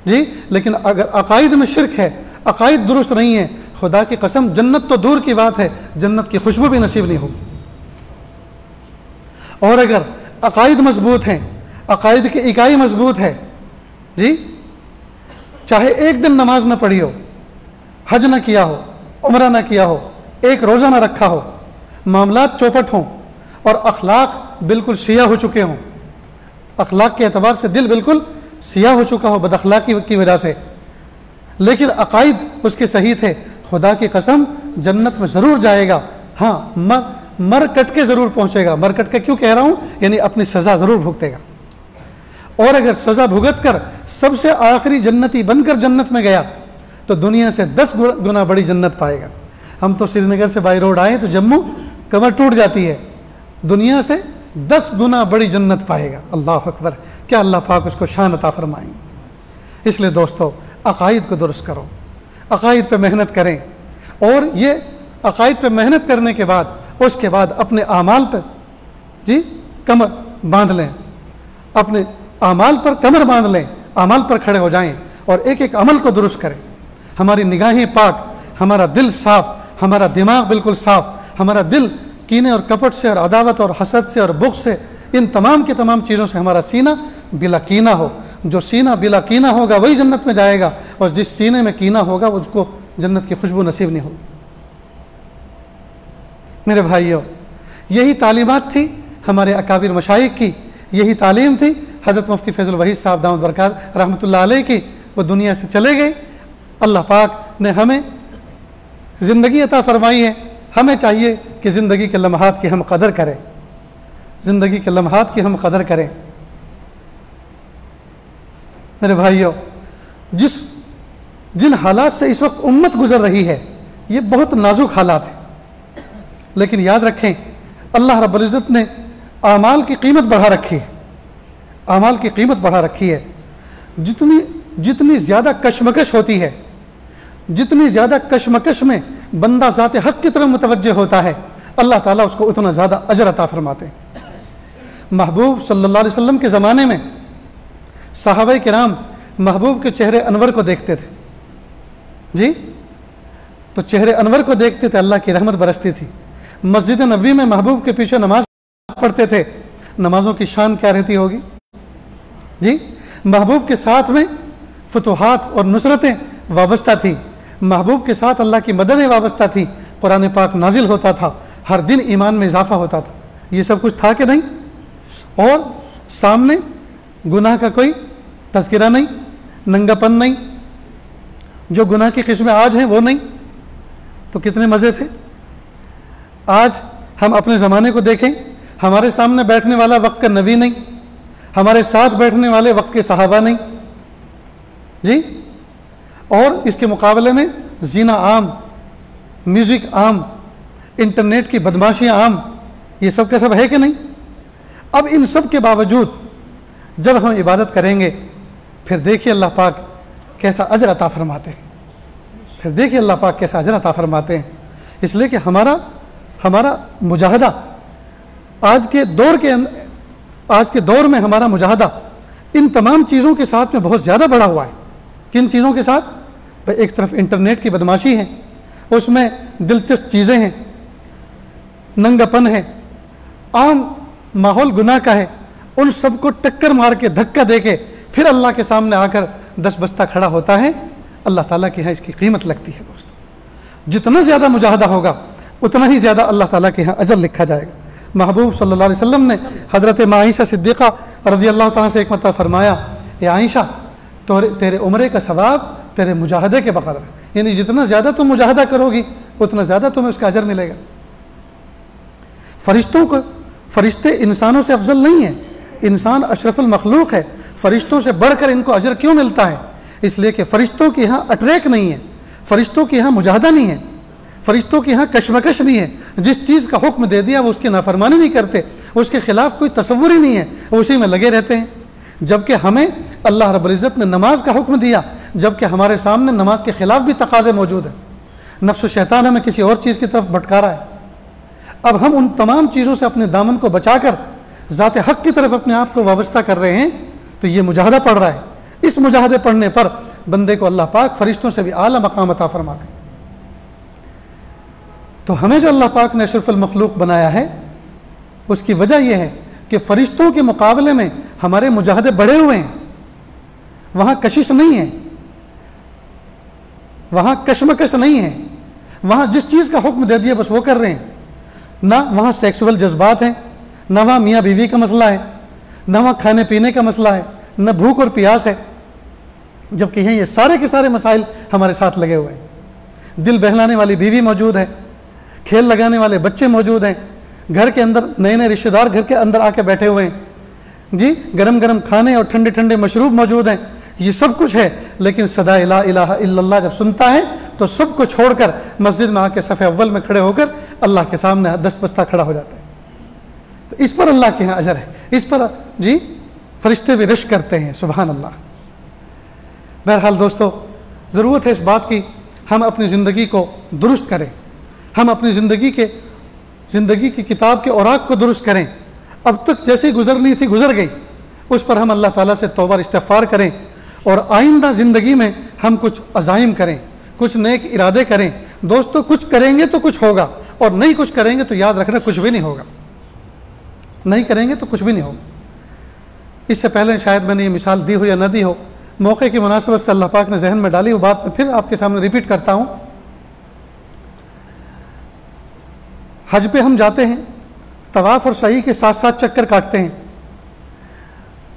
Speaker 1: जी, लेकिन अगर अकाइद में शिरक है, अकाइद दुरुस्त नहीं है, खुदा की कसम जन्नत तो दूर की बात है, जन्नत की खुशबू भी नसीब नहीं होगी। और अगर अकाइद मजबूत हैं, अकाइद की इकाई मजबूत है जी, चाहे 1 दिन नमाज न पढ़ी हो, हज न किया हो, उम्रा न किया हो, 1 रोज़ा न रखा हो, मामलात चौपट हों और अखलाक बिल्कुल सिया हो चुके हों, अखलाक के एतबार से दिल बिल्कुल सिया हो चुका हो बदअखलाकी की वजह से, लेकिन अकाइद उसके सही थे, खुदा की कसम जन्नत में ज़रूर जाएगा। हाँ, मर कट के ज़रूर पहुँचेगा। मर कट के क्यों कह रहा हूँ? यानी अपनी सज़ा ज़रूर भुगतेगा। और अगर सज़ा भुगत कर सबसे आखिरी जन्नती बनकर जन्नत में गया तो दुनिया से 10 गुना बड़ी जन्नत पाएगा। हम तो श्रीनगर से बाई रोड आए तो जम्मू कमर टूट जाती है, दुनिया से 10 गुना बड़ी जन्नत पाएगा। अल्लाह अकबर, क्या अल्लाह पाक उसको शान अता फरमाएंगे। इसलिए दोस्तों, अकाइद को दुरुस्त करो, अकाइद पे मेहनत करें, और ये अकाइद पे मेहनत करने के बाद उसके बाद अपने आमाल पर जी कमर बांध लें, अपने आमाल पर कमर बांध लें, आमाल पर खड़े हो जाएं और एक एक अमल को दुरुस्त करें। हमारी निगाहें पाक, हमारा दिल साफ, हमारा दिमाग बिल्कुल साफ, हमारा दिल कीने और कपट से और अदावत और हसद से और बुग़्ज़ से, इन तमाम की तमाम चीज़ों से हमारा सीना बिला कीना हो। जो सीना बिला कीना होगा वही जन्नत में जाएगा, और जिस सीने में कीना होगा उसको जन्नत की खुशबू नसीब नहीं होगी। मेरे भाइयों, यही तालीमात थी हमारे अकाबिर मशाइख की, यही तालीम थी हज़रत मुफ्ती फैज़ुल वहीद साहब दामद बरकात रहमतुल्लाह अलैह की। वो दुनिया से चले गए, अल्लाह पाक ने हमें ज़िंदगी अता फरमाई है। हमें चाहिए कि ज़िंदगी के लम्हात की हम कदर करें, ज़िंदगी के लम्हात की हम कदर करें। मेरे भाइयों, जिन हालात से इस वक्त उम्मत गुजर रही है, ये बहुत नाजुक हालात हैं, लेकिन याद रखें अल्लाह रब्बुल इज़्ज़त ने आमाल की कीमत बढ़ा रखी है, आमाल की कीमत बढ़ा रखी है। जितनी ज़्यादा कशमकश होती है, जितनी ज़्यादा कशमकश में बंदा ज़ाते हक़ की तरफ मुतवज्जे होता है, अल्लाह ताला उसको उतना ज़्यादा अजर अता फरमाते हैं। महबूब सल्लल्लाहु अलैहि वसल्लम के ज़माने में सहाबाए किराम महबूब के चेहरे अनवर को देखते थे जी, तो चेहरे अनवर को देखते थे, अल्लाह की रहमत बरसती थी। मस्जिद नबवी में महबूब के पीछे नमाज पढ़ते थे, नमाजों की शान क्या रहती होगी जी। महबूब के साथ में फतुहात और नुसरतें वाबस्ता थी, महबूब के साथ अल्लाह की मददें वाबस्ता थी, कुरान पाक नाजिल होता था, हर दिन ईमान में इजाफा होता था। ये सब कुछ था कि नहीं? और सामने गुनाह का कोई तज़किरा नहीं, नंगापन नहीं, जो गुनाह की किस्में आज हैं वो नहीं। तो कितने मज़े थे। आज हम अपने ज़माने को देखें, हमारे सामने बैठने वाला वक्त का नबी नहीं, हमारे साथ बैठने वाले वक्त के सहाबा नहीं जी, और इसके मुकाबले में ज़िना आम, म्यूज़िक आम, इंटरनेट की बदमाशियाँ आम, ये सब का सब है कि नहीं? अब इन सब के बावजूद जब हम इबादत करेंगे फिर देखिए अल्लाह पाक कैसा अजर अता फरमाते हैं, फिर देखिए अल्लाह पाक कैसा अजर अता फरमाते हैं। इसलिए कि हमारा मुजाहदा आज के दौर में हमारा मुजाहदा इन तमाम चीज़ों के साथ में बहुत ज़्यादा बढ़ा हुआ है। किन चीज़ों के साथ? भाई एक तरफ इंटरनेट की बदमाशी है, उसमें दिलचस्प चीज़ें हैं, नंगापन है, आम माहौल गुनाह का है, उन सबको टक्कर मार के धक्का दे के फिर अल्लाह के सामने आकर 10 बस्ता खड़ा होता है। अल्लाह ताला के यहाँ इसकी कीमत लगती है दोस्तों। जितना ज़्यादा मुजाहदा होगा उतना ही ज़्यादा अल्लाह ताला के यहाँ अजर लिखा जाएगा। महबूब सल्लल्लाहु अलैहि वसल्लम ने हज़रत आयशा सिद्दीक़ा रज़ी अल्लाह ताला से एक मरतबा फरमाया, ए आयशा, तो तेरे उम्रे का सवाब तेरे मुजाहदे के बकदर है, यानी जितना ज़्यादा तुम मुजाहदा करोगी उतना ज़्यादा तुम्हें उसका अजर मिलेगा। फरिश्ते इंसानों से अफजल नहीं है, इंसान अशरफुल मखलूक है, फरिश्तों से बढ़कर इनको अजर क्यों मिलता है? इसलिए कि फरिश्तों के यहाँ अट्रैक नहीं है, फरिश्तों के यहाँ मुजाहदा नहीं है, फरिश्तों के यहाँ कशमकश नहीं है। जिस चीज़ का हुक्म दे दिया वो उसकी नाफरमानी नहीं करते, उसके खिलाफ कोई तसव्वुर ही नहीं है, उसी में लगे रहते हैं। जबकि हमें अल्लाह रब्बुल इज़्ज़त ने नमाज का हुक्म दिया, जबकि हमारे सामने नमाज के खिलाफ भी तकाज़े मौजूद है, नफ्स शैतान हमें किसी और चीज़ की तरफ भटका रहा है। अब हम उन तमाम चीज़ों से अपने दामन को बचाकर ज़ात हक़ की तरफ अपने आप को वाबस्ता कर रहे हैं, तो ये मुजाहदा पड़ रहा है। इस मुजाहदे पढ़ने पर बंदे को अल्लाह पाक फरिश्तों से भी आला मकाम अता फरमाते हैं। तो हमें जो अल्लाह पाक ने अशरफुल मखलूक बनाया है उसकी वजह यह है कि फरिश्तों के मुकाबले में हमारे मुजाहदे बढ़े हुए हैं। वहाँ कशिश नहीं है, वहाँ कशमकश नहीं है, वहाँ जिस चीज़ का हुक्म दे दिया बस वो कर रहे हैं। ना वहाँ सेक्सुअल जज्बात हैं, ना वहाँ मियाँ बीवी का मसला है, ना वहाँ खाने पीने का मसला है, न भूख और प्यास है। जबकि यहाँ ये सारे के सारे मसाइल हमारे साथ लगे हुए हैं। दिल बहलाने वाली बीवी मौजूद है, खेल लगाने वाले बच्चे मौजूद हैं, घर के अंदर नए नए रिश्तेदार घर के अंदर आके बैठे हुए हैं जी, गरम गरम खाने और ठंडे ठंडे मशरूब मौजूद हैं। ये सब कुछ है, लेकिन सदा ला इलाहा इल्लल्लाह जब सुनता है तो सब कुछ छोड़कर मस्जिद में आके सफ़े अव्वल में खड़े होकर अल्लाह के सामने 10 बस्ता खड़ा हो जाता है। तो इस पर अल्लाह के यहाँ अजर है, इस पर जी फरिश्ते भी रश करते हैं। सुभान अल्लाह। बहरहाल दोस्तों, ज़रूरत है इस बात की हम अपनी ज़िंदगी को दुरुस्त करें, हम अपनी ज़िंदगी की किताब के औराक को दुरुस्त करें। अब तक जैसी गुजरनी थी गुजर गई, उस पर हम अल्लाह ताला से तौबा इस्तिग़फ़ार करें और आइंदा ज़िंदगी में हम कुछ अज़ाइम करें, कुछ नेक इरादे करें। दोस्तों, कुछ करेंगे तो कुछ होगा, और नहीं कुछ करेंगे तो याद रखना कुछ भी नहीं होगा, नहीं करेंगे तो कुछ भी नहीं होगा। इससे पहले शायद मैंने ये मिसाल दी हो या न दी हो, मौके की मुनासिबत से अल्लाह पाक ने जहन में डाली वो बात मैं फिर आपके सामने रिपीट करता हूँ। हज पे हम जाते हैं, तवाफ़ और सही के साथ साथ चक्कर काटते हैं।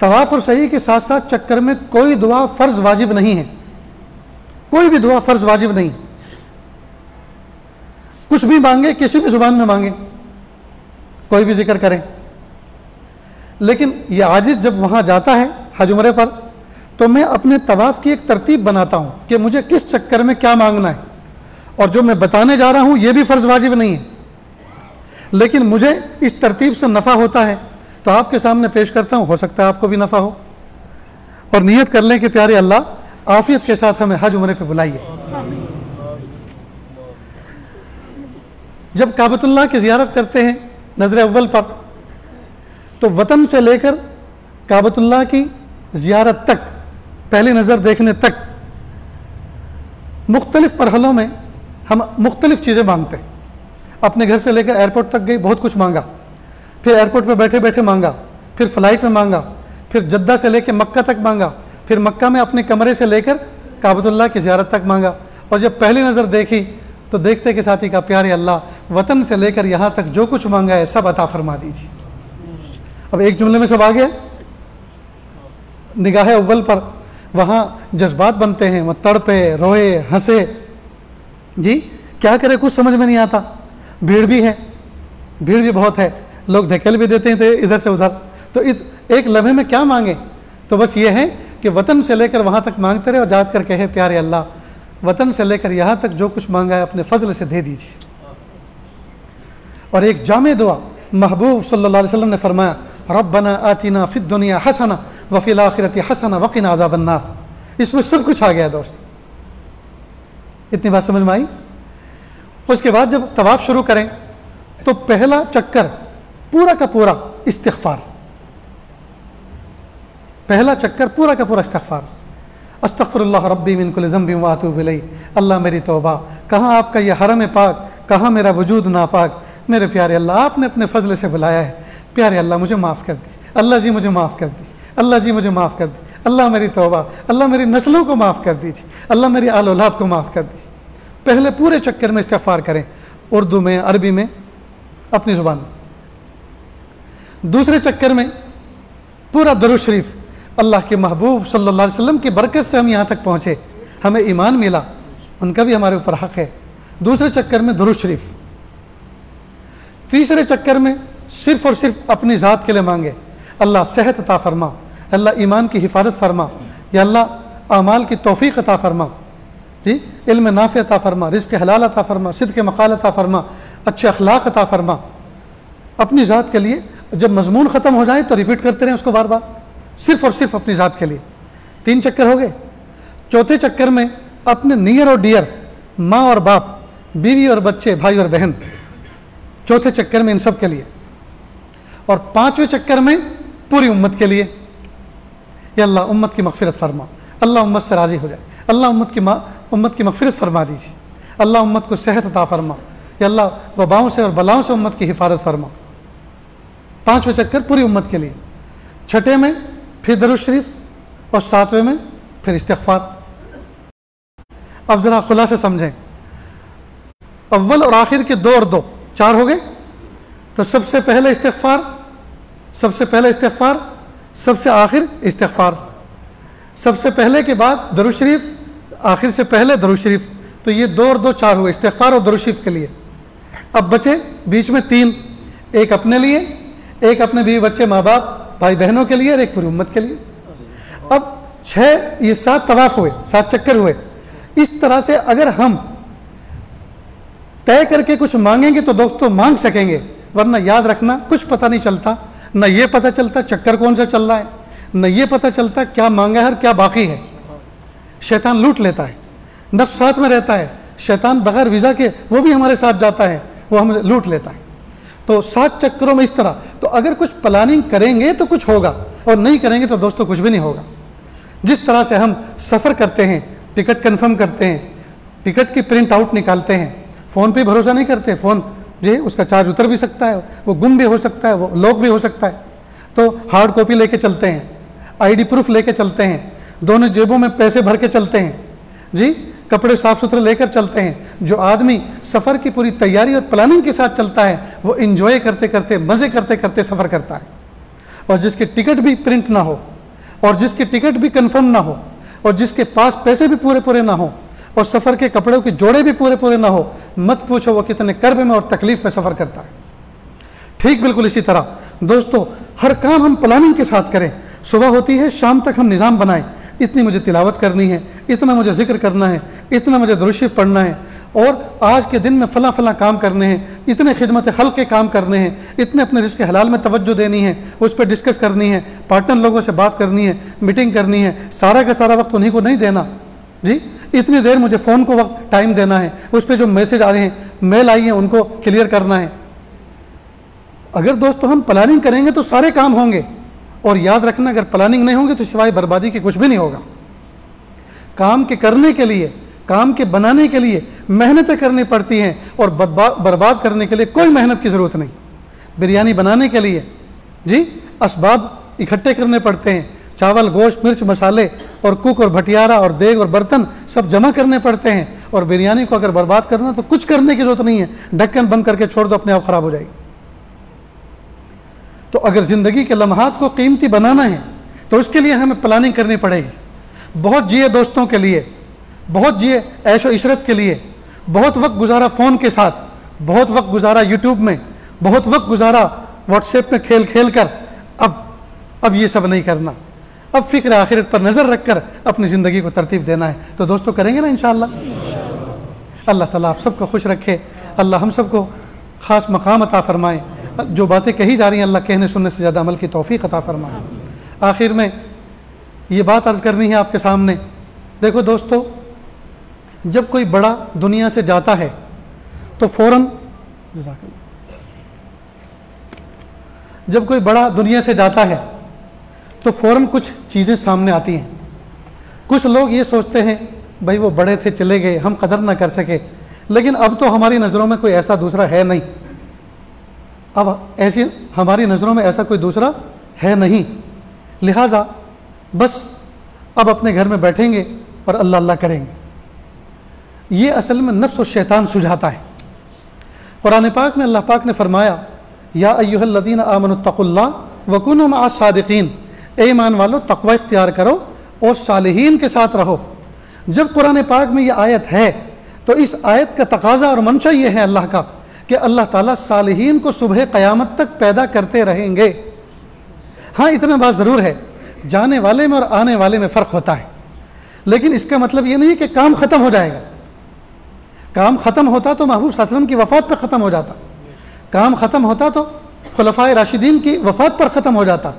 Speaker 1: तवाफ़ और सही के साथ साथ चक्कर में कोई दुआ फ़र्ज़ वाजिब नहीं है, कोई भी दुआ फ़र्ज़ वाजिब नहीं। कुछ भी मांगे, किसी भी ज़ुबान में मांगे, कोई भी जिक्र करें। लेकिन ये आजिज़ जब वहाँ जाता है हज उम्रे पर, तो मैं अपने तवाफ़ की एक तरतीब बनाता हूँ कि मुझे किस चक्कर में क्या मांगना है, और जो मैं बताने जा रहा हूँ ये भी फ़र्ज़ वाजिब नहीं है, लेकिन मुझे इस तरतीब से नफ़ा होता है तो आपके सामने पेश करता हूँ। हो सकता है आपको भी नफ़ा हो, और नियत कर लें कि प्यारे अल्लाह आफ़ियत के साथ हमें हज उम्रे पे बुलाइए। जब काबतुल्लाह की ज़ियारत करते हैं नज़र अव्वल पर, तो वतन से लेकर काबतुल्लाह की ज़ियारत तक, पहली नज़र देखने तक, मुख्तलिफ़ मरहलों में हम मुख्तलिफ़ चीज़ें मांगते हैं। अपने घर से लेकर एयरपोर्ट तक गई, बहुत कुछ मांगा, फिर एयरपोर्ट पे बैठे बैठे मांगा, फिर फ़्लाइट में मांगा, फिर जद्दा से लेकर मक्का तक मांगा, फिर मक्का में अपने कमरे से लेकर काबतुल्लाह की ज़ियारत तक मांगा। और जब पहली नज़र देखी तो देखते के साथ ही कहा, प्यारे अल्लाह, वतन से लेकर यहाँ तक जो कुछ मांगा है सब अता फरमा दीजिए। अब एक जुमले में सब आ गया। निगाह अव्वल पर वहाँ जज्बात बनते हैं, वह तड़पे, रोए, हंसे जी, क्या करे कुछ समझ में नहीं आता। भीड़ भी है, भीड़ भी बहुत है, लोग धकेल भी देते हैं इधर से उधर। तो एक लम्हे में क्या मांगे, तो बस ये है कि वतन से लेकर वहाँ तक मांगते रहे और जात कर कहे, प्यारे अल्लाह, वतन से लेकर यहाँ तक जो कुछ मांगा है अपने फजल से दे दीजिए। और एक जामे दुआ महबूब सल्लल्लाहु अलैहि वसल्लम ने फरमाया, रब्बना आतिना फिद दुनिया हसना व फिल आखिरति हसना व क़िना अज़ाबन्नार। इसमें सब कुछ आ गया दोस्त। इतनी बात समझ में आई? उसके बाद जब तवाफ शुरू करें तो पहला चक्कर पूरा का पूरा इस्तिग़फ़ार, पहला चक्कर पूरा का पूरा इस्तिग़फ़ार, अस्तग़फ़िरुल्लाह रब्बी मिन कुल्लि ज़ंबिन व अतूबु इलैह। अल्लाह मेरी तौबा, कहाँ आपका ये हरम पाक, कहाँ मेरा वजूद नापाक। मेरे प्यारे अल्लाह, आपने अपने फजल से बुलाया है, प्यारे अल्लाह मुझे माफ़ कर दीजिए, अल्लाह जी मुझे माफ़ कर दीजिए, अल्लाह जी मुझे माफ़ कर दीजिए, अल्लाह मेरी तौबा, अल्लाह मेरी नस्लों को माफ़ कर दीजिए, अल्लाह मेरी आल औलाद को माफ़ कर दीजिए। पहले पूरे चक्कर में इस्तिग़फ़ार करें, उर्दू में, अरबी में, अपनी ज़ुबान में। दूसरे चक्कर में पूरा दरूद शरीफ, अल्लाह के महबूब सल्लल्लाहु अलैहि वसल्लम की बरकत से हम यहाँ तक पहुँचे, हमें ईमान मिला, उनका भी हमारे ऊपर हक़ है। दूसरे चक्कर में दरूद शरीफ। तीसरे चक्कर में सिर्फ़ और सिर्फ अपनी ज़ात के लिए मांगे, अल्लाह सेहत अता फरमा, अल्लाह ईमान की हिफाजत फरमा, या अल्लाह आमाल की तौफ़ीक़ अता फरमा, जी इल्म नाफ़े अता फरमा, रिज़्क़ हलाल अता फरमा, सिद्क़ मक़ाल अता फरमा, अच्छे अखलाक अता फरमा। अपनी ज़ात के लिए जब मज़मून ख़त्म हो जाए तो रिपीट करते रहें उसको बार बार, सिर्फ़ और सिर्फ अपनी ज़ात के लिए। 3 चक्कर हो गए। चौथे चक्कर में अपने नियर और डियर, माँ और बाप, बीवी और बच्चे, भाई और बहन, चौथे चक्कर में इन सब के लिए। और 5वें चक्कर में पूरी उम्मत के लिए, या अल्लाह उम्मत की मग़फ़िरत फरमा, अल्लाह उम्मत से राज़ी हो जाए, अल्लाह उम्मत की मग़फ़िरत फरमा दीजिए, अल्लाह उम्मत को सेहत अता फरमा, या अल्लाह वबाओं से और बलाओं से उम्मत की हिफाजत फरमा। 5वें चक्कर पूरी उम्मत के लिए। छठे में फिर दरूद शरीफ और 7वें में फिर इस्तिग़फ़ार। अब ज़रा खुलासा समझें, अव्वल और आखिर के 2 और 2 4 हो गए। तो सबसे पहले इस्तिग़फ़ार, सबसे पहले इस्तिग़फ़ार, सबसे आखिर इस्तिग़फ़ार, सबसे पहले के बाद दरूद शरीफ, आखिर से पहले दरूद शरीफ। तो ये 2 और 2 4 हुए, इस्तिग़फ़ार और दरूद शरीफ के लिए। अब बचे बीच में 3, एक अपने लिए, एक अपने बीवी बच्चे माँ बाप भाई बहनों के लिए, और एक पूरी उम्मत के लिए। अब 6, ये 7 तवाफ़ हुए, 7 चक्कर हुए। इस तरह से अगर हम तय करके कुछ मांगेंगे तो दोस्तों मांग सकेंगे, वरना याद रखना कुछ पता नहीं चलता, न ये पता चलता चक्कर कौन सा चल रहा है, न ये पता चलता क्या मांगा है और क्या बाकी है। शैतान लूट लेता है, नफ्स साथ में रहता है, शैतान बगैर वीज़ा के वो भी हमारे साथ जाता है, वो हमें लूट लेता है। तो 7 चक्करों में इस तरह, तो अगर कुछ प्लानिंग करेंगे तो कुछ होगा, और नहीं करेंगे तो दोस्तों कुछ भी नहीं होगा। जिस तरह से हम सफ़र करते हैं, टिकट कन्फर्म करते हैं, टिकट की प्रिंट आउट निकालते हैं, फ़ोन पे भरोसा नहीं करते, फ़ोन जी उसका चार्ज उतर भी सकता है, वो गुम भी हो सकता है, वो लॉक भी हो सकता है। तो हार्ड कॉपी लेके चलते हैं, आईडी प्रूफ लेके चलते हैं, दोनों जेबों में पैसे भर के चलते हैं, जी कपड़े साफ़ सुथरे लेकर चलते हैं। जो आदमी सफ़र की पूरी तैयारी और प्लानिंग के साथ चलता है वो इंजॉय करते करते, मज़े करते करते सफ़र करता है। और जिसकी टिकट भी प्रिंट ना हो, और जिसकी टिकट भी कंफर्म ना हो, और जिसके पास पैसे भी पूरे पूरे ना हो, और सफ़र के कपड़ों के जोड़े भी पूरे पूरे ना हो, मत पूछो वो कितने कर्ब में और तकलीफ़ में सफ़र करता है। ठीक बिल्कुल इसी तरह दोस्तों हर काम हम प्लानिंग के साथ करें। सुबह होती है, शाम तक हम निज़ाम बनाएं, इतनी मुझे तिलावत करनी है, इतना मुझे जिक्र करना है, इतना मुझे दुरूद शरीफ पढ़ना है, और आज के दिन में फ़लाँ फ़लाँ काम करने हैं, इतने खिदमत खल्क़ के काम करने हैं, इतने अपने रिज़्क़ हलाल में तवज्जो देनी है, उस पर डिस्कस करनी है, पार्टनर लोगों से बात करनी है, मीटिंग करनी है, सारा का सारा वक्त उन्हीं को नहीं देना जी। इतनी देर मुझे फ़ोन को वक्त टाइम देना है, उस पर जो मैसेज आ रहे हैं, मेल आई हैं, उनको क्लियर करना है। अगर दोस्तों हम प्लानिंग करेंगे तो सारे काम होंगे, और याद रखना अगर प्लानिंग नहीं होगी तो सिवाय बर्बादी के कुछ भी नहीं होगा। काम के करने के लिए, काम के बनाने के लिए मेहनतें करनी पड़ती हैं, और बर्बाद करने के लिए कोई मेहनत की ज़रूरत नहीं। बिरयानी बनाने के लिए जी असबाब इकट्ठे करने पड़ते हैं, चावल, गोश्त, मिर्च, मसाले, और कुक और भटियारा और देग और बर्तन सब जमा करने पड़ते हैं। और बिरयानी को अगर बर्बाद करना तो कुछ करने की ज़रूरत नहीं है, ढक्कन बंद करके छोड़ दो, अपने आप ख़राब हो जाएगी। तो अगर ज़िंदगी के लम्हात को कीमती बनाना है तो उसके लिए हमें प्लानिंग करनी पड़ेगी। बहुत जिए दोस्तों के लिए, बहुत जिए ऐशो इशरत के लिए, बहुत वक्त गुजारा फ़ोन के साथ, बहुत वक्त गुजारा यूट्यूब में, बहुत वक्त गुजारा व्हाट्सएप में खेल खेल कर। अब ये सब नहीं करना, अब फ़िक्र आखिरत पर नज़र रख कर अपनी ज़िंदगी को तरतीब देना है। तो दोस्तों करेंगे ना इंशाअल्लाह। अल्लाह ताला आप सबको खुश रखे, अल्लाह हम सबको ख़ास मकाम अता फ़रमाए, जो बातें कही जा रही हैं अल्लाह कहने सुनने से ज़्यादा अमल की तौफीक अता फरमाए। आखिर में ये बात अर्ज़ करनी है आपके सामने। देखो दोस्तों, जब कोई बड़ा दुनिया से जाता है तो फ़ौरन, जब कोई बड़ा दुनिया से जाता है तो फ़ौरन कुछ चीज़ें सामने आती हैं। कुछ लोग ये सोचते हैं भाई वो बड़े थे चले गए, हम कदर ना कर सके, लेकिन अब तो हमारी नज़रों में कोई ऐसा दूसरा है नहीं। अब ऐसी हमारी नज़रों में ऐसा कोई दूसरा है नहीं, लिहाजा बस अब अपने घर में बैठेंगे और अल्लाह अल्लाह करेंगे। ये असल में नफ्स और शैतान सुझाता है। कुरान पाक में अल्लाह पाक ने फरमाया, या अय्युहल्लज़ीना आमनुत्तक़ुल्लाह वकुनू मअस सादिक़ीन, ए ईमान वालो तक़वा इख्तियार करो और सालिहीन के साथ रहो। जब कुरान पाक में ये आयत है तो इस आयत का तकाजा और मंशा ये है अल्लाह का कि अल्लाह ताला सालिहीन को सुबह क़यामत तक पैदा करते रहेंगे। हाँ, इतना बात ज़रूर है, जाने वाले में और आने वाले में फ़र्क होता है, लेकिन इसका मतलब ये नहीं कि काम ख़त्म हो जाएगा। काम ख़त्म होता तो महबूब सल्लल्लाहु अलैहि वसल्लम की वफ़ात पर ख़त्म हो जाता, काम ख़त्म होता तो खुलफ़ाए राशिदीन की वफ़ात पर ख़त्म हो जाता,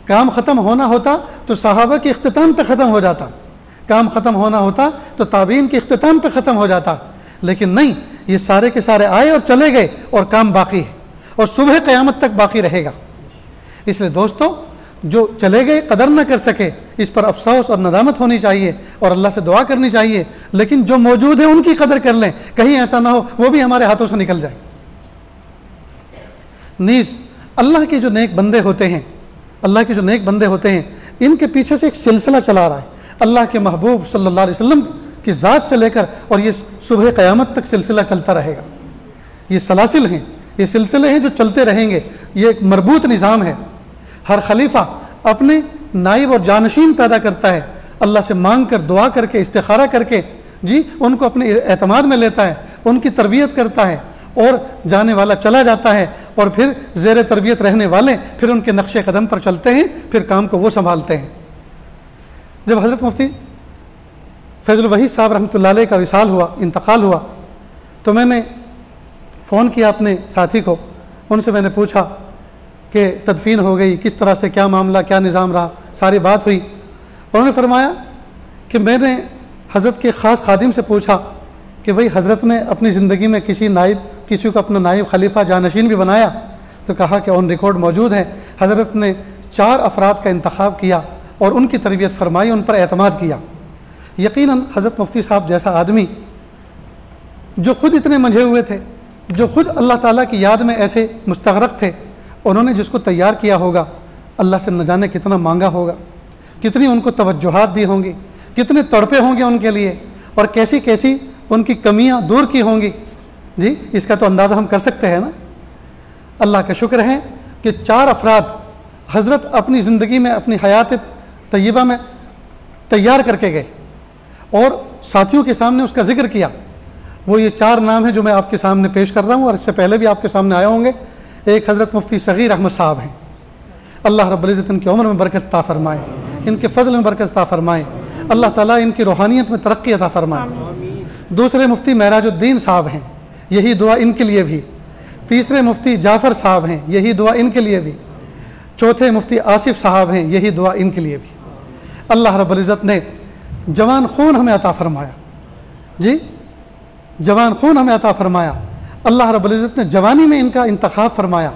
Speaker 1: काम ख़त्म होना होता तो सहाबा के इख्तिताम पे ख़त्म हो जाता, काम ख़त्म होना होता तो ताबीन के इख्तिताम पे ख़त्म हो जाता। लेकिन नहीं, ये सारे के सारे आए और चले गए और काम बाकी है और सुबह क़यामत तक बाकी रहेगा। इसलिए दोस्तों, जो चले गए कदर न कर सके, इस पर अफसोस और नदामत होनी चाहिए और अल्लाह से दुआ करनी चाहिए, लेकिन जो मौजूद है उनकी कदर कर लें, कहीं ऐसा ना हो वो भी हमारे हाथों से निकल जाए। नीज़ अल्लाह के जो नेक बंदे होते हैं, अल्लाह के जो नेक बंदे होते हैं, इनके पीछे से एक सिलसिला चला रहा है अल्लाह के महबूब सल्लल्लाहु अलैहि वसल्लम की ज़ात से लेकर, और ये सुबह क़यामत तक सिलसिला चलता रहेगा। ये सलासिल हैं, ये सिलसिले हैं जो चलते रहेंगे। ये एक मरबूत निज़ाम है। हर खलीफा अपने नाइब और जानशीन पैदा करता है, अल्लाह से मांग कर, दुआ करके, इस्तिखारा करके जी उनको अपने एतमाद में लेता है, उनकी तरबियत करता है, और जाने वाला चला जाता है और फिर ज़ेर तरबियत रहने वाले फिर उनके नक्शे कदम पर चलते हैं, फिर काम को वो संभालते हैं। जब हज़रत मुफ्ती फैज़ुल वहीद साहब रहमतुल्लाह अलैह का विसाल हुआ, इंतकाल हुआ, तो मैंने फ़ोन किया अपने साथी को, उनसे मैंने पूछा कि तदफीन हो गई, किस तरह से, क्या मामला, क्या निज़ाम रहा, सारी बात हुई। उन्होंने फरमाया कि मैंने हज़रत के ख़ास खादिम से पूछा कि भाई हज़रत ने अपनी ज़िंदगी में किसी को अपना नाइब खलीफा जानशीन भी बनाया? तो कहा कि ऑन रिकॉर्ड मौजूद है, हज़रत ने 4 अफराद का इंतखाब किया और उनकी तरबियत फरमाई, उन पर एतमाद किया। यकीनन हज़रत मुफ्ती साहब जैसा आदमी जो ख़ुद इतने मंझे हुए थे, जो ख़ुद अल्लाह ताला की याद में ऐसे मुस्तग़रक़ थे, उन्होंने जिसको तैयार किया होगा, अल्लाह से न जाने कितना मांगा होगा, कितनी उनको तवज्जुहात दी होंगी, कितने तड़पे होंगे उनके लिए, और कैसी कैसी उनकी कमियां दूर की होंगी। जी, इसका तो अंदाज़ा हम कर सकते हैं ना। अल्लाह का शुक्र है कि 4 अफराद हज़रत अपनी ज़िंदगी में, अपनी हयात तय्यबा में तैयार करके गए और साथियों के सामने उसका ज़िक्र किया। वो ये 4 नाम हैं जो मैं आपके सामने पेश कर रहा हूँ, और इससे पहले भी आपके सामने आए होंगे। एक हज़रत मुफ्ती सगीर अहमद साहब हैं, अल्लाह रब्बुल इज़्ज़त इनकी उम्र में बरकत अता फ़रमाए, इनके फ़ज़ल में बरकत अता फ़रमाए, अल्लाह ताला इनकी रूहानियत में तरक्की अता फ़रमाए। दूसरे मुफ्ती महराजुद्दीन साहब हैं, यही दुआ इनके लिए भी। तीसरे मुफ्ती जाफ़र साहब हैं, यही दुआ इनके लिए भी। चौथे मुफ्ती आसिफ साहब हैं, यही दुआ इनके लिए भी। अल्लाह रब्बुल इज़्ज़त ने जवान खून हमें अता फ़रमाया, जी जवान खून हमें अता फ़रमाया। अल्लाह रब्बुल इज़्ज़त ने जवानी में इनका इंतखाब फरमाया,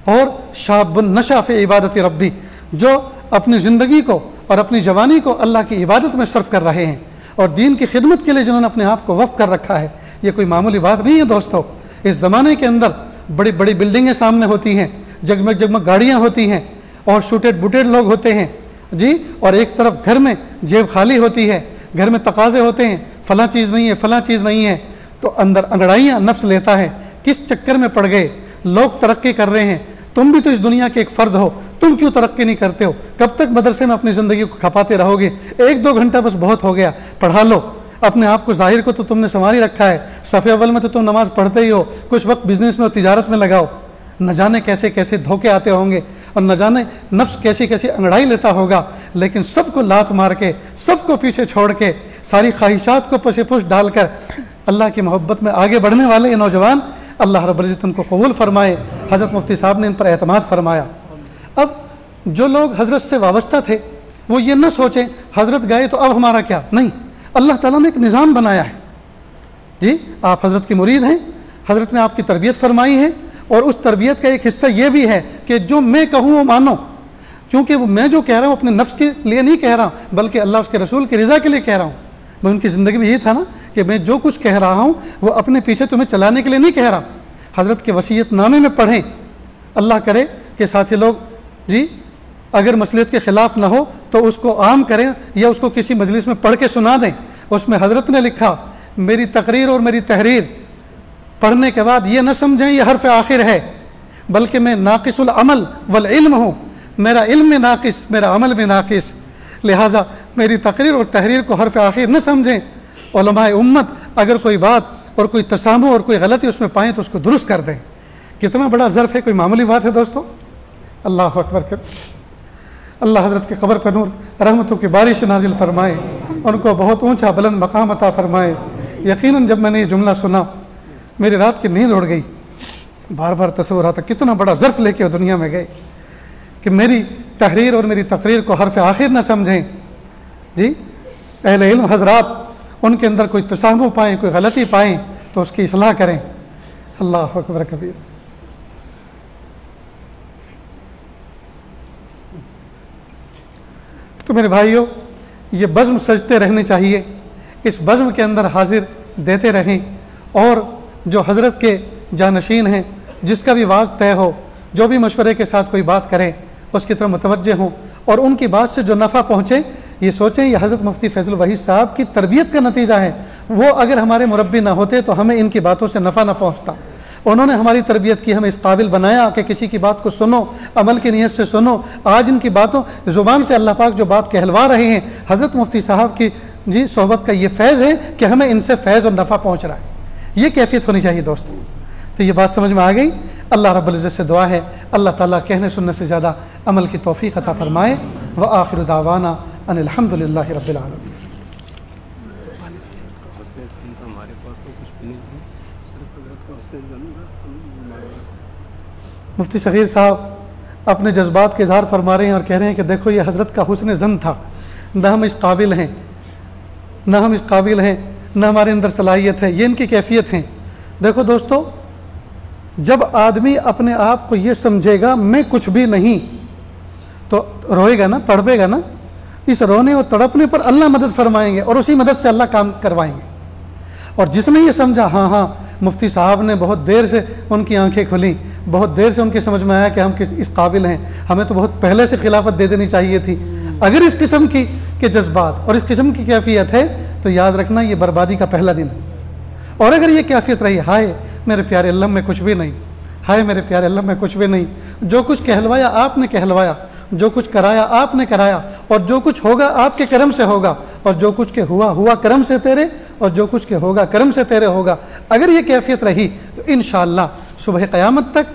Speaker 1: और शाबुन नशा फ़ी इबादत रब्बी, जो अपनी ज़िंदगी को और अपनी जवानी को अल्लाह की इबादत में सर्फ कर रहे हैं और दीन की खिदमत के लिए जिन्होंने अपने आप को वफ़ कर रखा है। ये कोई मामूली बात नहीं है दोस्तों। इस ज़माने के अंदर बड़ी बड़ी बिल्डिंगें सामने होती हैं, जगमग जगमग गाड़ियाँ होती हैं, और शूटेड बुटेड लोग होते हैं जी, और एक तरफ घर में जेब खाली होती है, घर में तकाज़े होते हैं, फ़लाँ चीज़ नहीं है, फ़लाँ चीज़ नहीं है, तो अंदर अंगड़ाइयाँ नफ्स लेता है, किस चक्कर में पड़ गए। लोग तरक्की कर रहे हैं, तुम भी तो इस दुनिया के एक फ़र्द हो, तुम क्यों तरक्की नहीं करते हो? कब तक मदरसे में अपनी ज़िंदगी को खपाते रहोगे? 1-2 घंटा बस बहुत हो गया, पढ़ा लो अपने आप को। ज़ाहिर को तो तुमने संवारी रखा है, सफ़े अव्वल में तो तुम नमाज़ पढ़ते ही हो, कुछ वक्त बिज़नेस में और तिजारत में लगाओ। न जाने कैसे कैसे धोखे आते होंगे, और न जाने नफ्स कैसी कैसी अंगड़ाई लेता होगा, लेकिन सबको लात मार के, सबको पीछे छोड़ के, सारी ख्वाहिशात को पसे पुश डालकर अल्लाह की मोहब्बत में आगे बढ़ने वाले ये नौजवान अल्लाह रब्बुल इज़्ज़त उनको कबूल फरमाए। हज़रत मुफ्ती साहब ने इन पर एतमाद फरमाया। अब जो लोग हज़रत से वाबस्ता थे वो ये न सोचें हज़रत गए तो अब हमारा क्या, नहीं, अल्लाह ताला ने एक निज़ाम बनाया है। जी, आप हज़रत की मुरीद हैं, हज़रत ने आपकी तरबियत फरमाई है, और उस तरबियत का एक हिस्सा ये भी है कि जो मैं कहूँ वो मानो, क्योंकि वो मैं जो कह रहा हूँ अपने नफ्स के लिए नहीं कह रहा बल्कि अल्लाह उसके रसूल की रज़ा के लिए कह रहा हूँ। मैं उनकी ज़िंदगी में यही था ना कि मैं जो कुछ कह रहा हूँ वो अपने पीछे तुम्हें चलाने के लिए नहीं कह रहा। हज़रत के वसीयतनामे में पढ़ें, अल्लाह करे कि साथी लोग जी अगर मसलियत के ख़िलाफ़ ना हो तो उसको आम करें या उसको किसी मजलिस में पढ़ के सुना दें। उसमें हज़रत ने लिखा, मेरी तकरीर और मेरी तहरीर पढ़ने के बाद ये न समझें ये हर्फ आखिर है, बल्कि मैं नाक़िसुल अमल वल इल्म हूँ, मेरा इल्म में नाक़िस, मेरा अमल में नाक़िस, लिहाजा मेरी तकरीर और तहरीर को हर्फ आखिर न समझें। उलमाए उम्मत अगर कोई बात और कोई तसामु और कोई गलती उसमें पाएँ तो उसको दुरुस्त कर दें। कितना बड़ा ज़र्फ़ है, कोई मामूली बात है दोस्तों। अल्लाह अकबर कर। अल्लाह हज़रत के क़ब्र पर नूर रहमतों की बारिश नाजिल फरमाए, उनको बहुत ऊंचा बुलंद मकाम अता फरमाए। यकीनन जब मैंने ये जुमला सुना मेरी रात की नींद उड़ गई। बार बार तस्वुर आता कितना बड़ा ज़र्फ़ लेके दुनिया में गए कि मेरी तहरीर और मेरी तकरीर को हर्फ आखिर न समझें। जी, अहले इल्म हज़रात उनके अंदर कोई तसामु पाएँ, कोई गलती पाएँ तो उसकी इस्लाह करें। अल्लाह अकबर कबीर। तो मेरे भाइयों, ये बज़्म सजते रहने चाहिए, इस बज़्म के अंदर हाजिर देते रहें, और जो हज़रत के जानशीन हैं जिसका भी वाज तय हो, जो भी मशवरे के साथ कोई बात करें उसकी तरफ मुतवज्जे हों, और उनकी बात से जो नफ़ा पहुँचे ये सोचें ये हज़रत मुफ्ती फैज़ुल वहीद साहब की तरबियत का नतीजा है। वो अगर हमारे मुरब्बी ना होते तो हमें इनकी बातों से नफ़ा ना पहुँचता। उन्होंने हमारी तरबियत की, हमें इस काबिल बनाया कि किसी की बात को सुनो, अमल की नीयत से सुनो। आज इनकी बातों ज़ुबान से अल्लाह पाक जो बात कहलवा रहे हैं, हज़रत मुफ्ती साहब की जी सोहबत का ये फैज़ है कि हमें इनसे फैज़ और नफ़ा पहुँच रहा है। ये कैफियत होनी चाहिए दोस्तों। तो ये बात समझ में आ गई। अल्लाह रब्बुल इज़्ज़त से दुआ है अल्लाह ताला कहने सुनने से ज़्यादा अमल की तौफ़ीक़ अता फ़रमाए। व आखिरु दावाना अनिल हम्दुलिल्लाहि रब्बिल आलमीन। मुफ्ती सग़ीर साहब अपने जज्बात के इज़हार फरमा रहे हैं और कह रहे हैं कि देखो ये हज़रत का हुस्न ज़न था, न हम इस काबिल हैं, न हम इस काबिल हैं, न हमारे अंदर सलाहियत है, ये इनकी कैफियत हैं। देखो दोस्तों, जब आदमी अपने आप को ये समझेगा मैं कुछ भी नहीं, तो रोएगा ना, तड़पेगा ना। इस रोने और तड़पने पर अल्लाह मदद फरमाएंगे और उसी मदद से अल्लाह काम करवाएंगे। और जिसने ये समझा हाँ हाँ मुफ्ती साहब ने बहुत देर से उनकी आंखें खुली, बहुत देर से उनकी समझ में आया कि हम किस इस काबिल हैं, हमें तो बहुत पहले से खिलाफत दे देनी चाहिए थी। अगर इस किस्म की के जज्बात और इस किस्म की कैफियत है तो याद रखना ये बर्बादी का पहला दिन है। और अगर ये कैफियत रही, हाय मेरे प्यारे अल्लाह में कुछ भी नहीं, हाय मेरे प्यारे अल्लाह में कुछ भी नहीं, जो कुछ कहलवाया आपने कहलवाया, जो कुछ कराया आपने कराया, और जो कुछ होगा आपके करम से होगा, और जो कुछ के हुआ हुआ करम से तेरे, और जो कुछ के होगा करम से तेरे होगा। अगर ये कैफियत रही तो इंशाअल्लाह सुबह क़यामत तक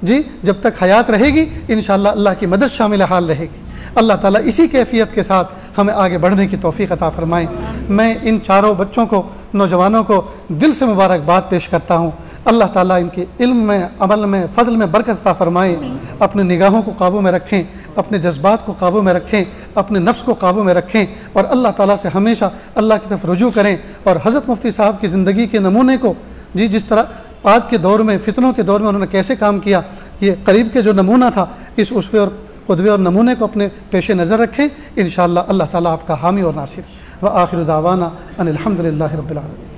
Speaker 1: जी, जब तक हयात रहेगी इंशाअल्लाह अल्लाह की मदद शामिल हाल रहेगी। अल्लाह ताला इसी कैफियत के साथ हमें आगे बढ़ने की तौफ़ीक़ अता फ़रमाए। मैं इन चारों बच्चों को, नौजवानों को दिल से मुबारकबाद पेश करता हूँ। अल्लाह ताला इनके इल्म में, अमल में, फ़ज़ल में बरकत अता फ़रमाए। अपने निगाहों को काबू में रखें, अपने जज्बात को काबू में रखें, अपने नफ्स को काबू में रखें, और अल्लाह ताला से हमेशा अल्लाह की तरफ रुजू करें। और हज़रत मुफ्ती साहब की ज़िंदगी के नमूने को जी, जिस तरह आज के दौर में, फितनों के दौर में उन्होंने कैसे काम किया, ये करीब के जो नमूना था, इस उसवे और क़ुदवे और नमूने को अपने पेश नज़र रखें। इंशाअल्लाह अल्लाह ताला आपका हामी और नासिर। व आखिरु दावाना अनिल हम्दुलिल्लाहि रब्बिल आलमीन।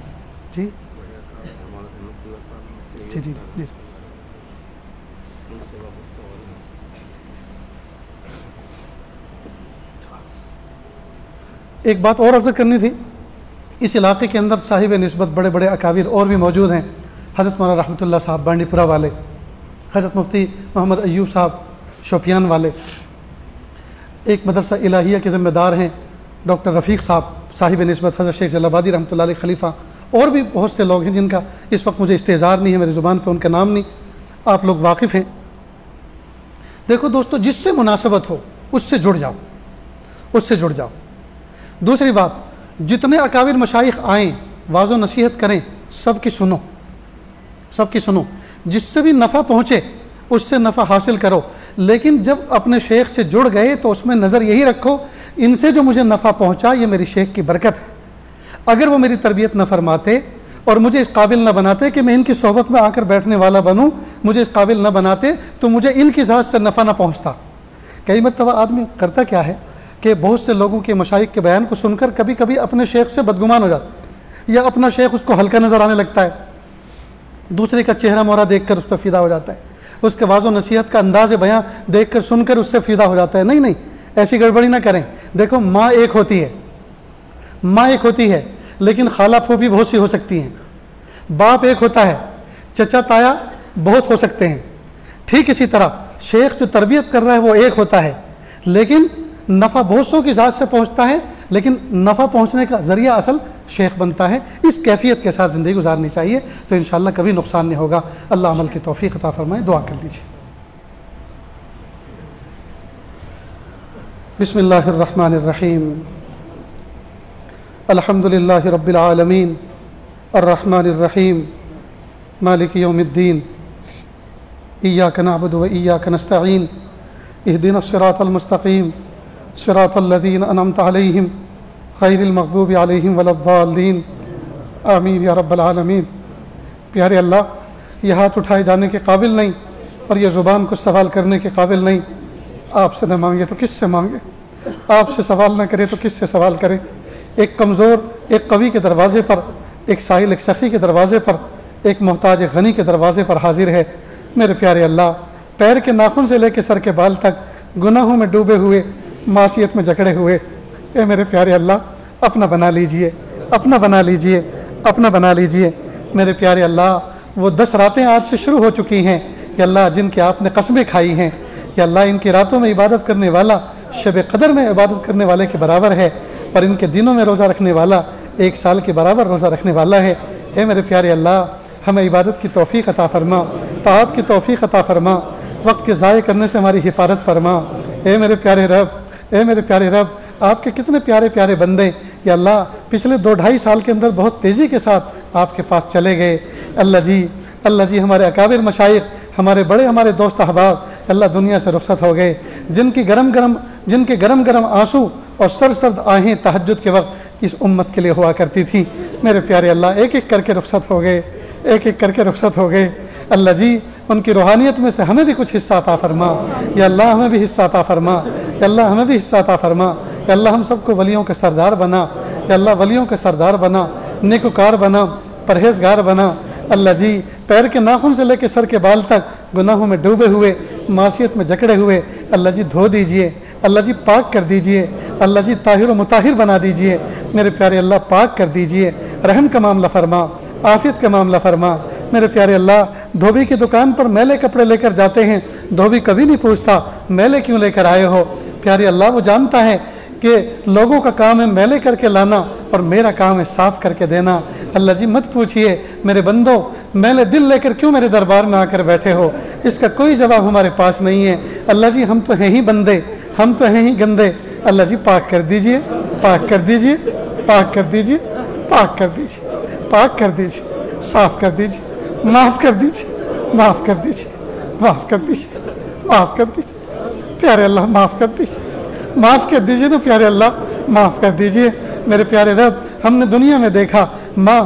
Speaker 1: जी जी जी जी। एक बात और अर्ज़ करनी थी, इस इलाके के अंदर साहिब निस्बत बड़े बड़े अकाबिर और भी मौजूद हैं। हज़रत मौलाना रहमतुल्लाह साहब बांडीपुरा वाले, हज़रत मुफ्ती मोहम्मद अय्यूब साहब शोपियान वाले, एक मदरसा इलाहिया के ज़िम्मेदार हैं डॉक्टर रफ़ीक साहब साहिब निस्बत हज़रत शेख जलाबादी रहमतुल्लाह अलैह खलीफा, और भी बहुत से लोग हैं जिनका इस वक्त मुझे इस्तेज़ार नहीं है, मेरी ज़ुबान पे उनका नाम नहीं, आप लोग वाकिफ़ हैं। देखो दोस्तों, जिससे मुनासबत हो उससे जुड़ जाओ, उससे जुड़ जाओ। दूसरी बात, जितने अकाबिर मशाइख आएँ वाज़ो नसीहत करें, सबकी सुनो, सबकी सुनो। जिससे भी नफ़ा पहुँचे उससे नफ़ा हासिल करो, लेकिन जब अपने शेख से जुड़ गए तो उसमें नज़र यही रखो, इनसे जो मुझे नफ़ा पहुँचा ये मेरी शेख की बरकत है। अगर वो मेरी तरबियत न फरमाते और मुझे इस काबिल न बनाते कि मैं इनकी सोहबत में आकर बैठने वाला बनूँ, मुझे इस काबिल न बनाते तो मुझे इनकी ज़ात से नफ़ा न पहुँचता। कई मरतबा आदमी करता क्या है कि बहुत से लोगों के मशाइख के बयान को सुनकर कभी कभी अपने शेख से बदगुमान हो जाता, या अपना शेख उसको हल्का नज़र आने लगता है, दूसरे का चेहरा मोहरा देख कर उस पर फ़िदा हो जाता है, उसके वाज़ो नसीहत का अंदाज़ बयां देख कर सुनकर उससे फ़िदा हो जाता है। नहीं नहीं, ऐसी गड़बड़ी ना करें। देखो माँ एक होती है, माँ एक होती है, लेकिन खाला फूफी बहुत सी हो सकती हैं। बाप एक होता है, चचा ताया बहुत हो सकते हैं। ठीक इसी तरह शेख जो तरबियत कर रहा है वो एक होता है, लेकिन नफ़ा बहुत सौ की ज़ात से पहुँचता है, लेकिन नफ़ा पहुँचने का ज़रिया असल शेख बनता है। इस कैफियत के साथ ज़िंदगी गुजारनी चाहिए तो इंशाअल्लाह कभी नुकसान नहीं होगा। अल्लाह अमल की तौफीक अता फरमाए। दुआ कर लीजिए। बिस्मिल्लाहिर्रहमानिर्रहीम। अल्हम्दुलिल्लाहि रब्बिल आलमीन अर्रहमानिर्रहीम मालिकि यौमिद्दीन इय्याका नअबुदु व इय्याका नस्तईन इहदिनस सिरातल मुस्तकीम सिरातल लज़ीना अनअमता अलैहिम गैरिल मग़ज़ूबि अलैहिम वलद्दाल्लीन आमीन या रब्बल आलमीन। प्यारे अल्लाह, ये हाथ उठाए जाने के काबिल नहीं और ये ज़ुबान को सवाल करने के काबिल नहीं। आपसे न मांगे तो किससे मांगे, आपसे सवाल न करे तो किससे सवाल करें। एक कमज़ोर एक कवी के दरवाज़े पर, एक साहिल एक सखी के दरवाज़े पर, एक मोहताज एक गनी के दरवाज़े पर हाजिर है। मेरे प्यारे अल्लाह, पैर के नाखून से लेकर सर के बाल तक गुनाहों में डूबे हुए, मासियत में जकड़े हुए, ए मेरे प्यारे अल्लाह अपना बना लीजिए, अपना बना लीजिए, अपना बना लीजिए। मेरे प्यारे अल्लाह, वो 10 रातें आज से शुरू हो चुकी हैं कि अल्लाह जिनकी आपने कसमें खाई हैं कि अल्लाह इनकी रातों में इबादत करने वाला शब क़दर में इबादत करने वाले के बराबर है, पर इनके दिनों में रोज़ा रखने वाला 1 साल के बराबर रोज़ा रखने वाला है। ए मेरे प्यारे अल्लाह, हमें इबादत की तौफ़ीक़ अता फ़रमा, ताअत की तौफ़ीक़ अता फ़रमा, वक्त के ज़ाय करने से हमारी हिफाजत फ़रमा। ए मेरे प्यारे रब, ए मेरे प्यारे रब, आपके कितने प्यारे प्यारे बंदे या अल्लाह पिछले 2-2.5 साल के अंदर बहुत तेज़ी के साथ आपके पास चले गए। अल्लाह जी हमारे अकाबिर मशाइख, हमारे बड़े हमारे दोस्त अहबाब अल्लाह दुनिया से रुखसत हो गए, जिनके गरम गरम आंसू और सरसर्द आहें तहज्जुद के वक्त इस उम्मत के लिए हुआ करती थी। मेरे प्यारे अल्लाह, एक एक करके रुखसत हो गए, एक एक करके रुखसत हो गए। अल्लाह जी, उनकी रूहानियत में से हमें भी कुछ हिस्सा अता फरमा या अल्लाह, हमें भी हिस्सा अता फरमा या अल्लाह, हमें भी हिस्सा अता फरमा या अल्लाह, हम सबको वलियों के सरदार बना या अल्लाह, वलियों के सरदार बना, नेकुकार बना, परहेजगार बना। अल्लाह जी, पैर के नाखून से लेकर सर के बाल तक गुनाहों में डूबे हुए, मासियत में जकड़े हुए, अल्लाह जी धो दीजिए, अल्लाह जी पाक कर दीजिए, अल्लाह जी ताहिर व मुताहिर बना दीजिए। मेरे प्यारे अल्लाह, पाक कर दीजिए, रहम का मामला फरमा, आफियत का मामला फरमा। मेरे प्यारे अल्लाह, धोबी की दुकान पर मैले कपड़े लेकर जाते हैं, धोबी कभी नहीं पूछता मैले क्यों लेकर आए हो। प्यारे अल्लाह, वो जानता है कि लोगों का काम है मैले करके लाना और मेरा काम है साफ़ करके देना। अल्लाह जी, मत पूछिए मेरे बंदो मैले दिल लेकर क्यों मेरे दरबार में आकर बैठे हो, इसका कोई जवाब हमारे पास नहीं है। अल्लाह जी, हम तो हैं ही बंदे, हम तो हैं ही गंदे। अल्लाह जी, पाक कर दीजिए, पाक कर दीजिए, पाक कर दीजिए, पाक कर दीजिए, पाक कर दीजिए, साफ़ कर दीजिए, माफ़ कर दीजिए, माफ़ कर दीजिए, माफ़ कर दीजिए, माफ़ कर दीजिए। प्यारे अल्लाह, माफ़ कर दीजिए, माफ़ कर दीजिए ना प्यारे अल्लाह, माफ़ कर दीजिए। मेरे प्यारे रब, हमने दुनिया में देखा माँ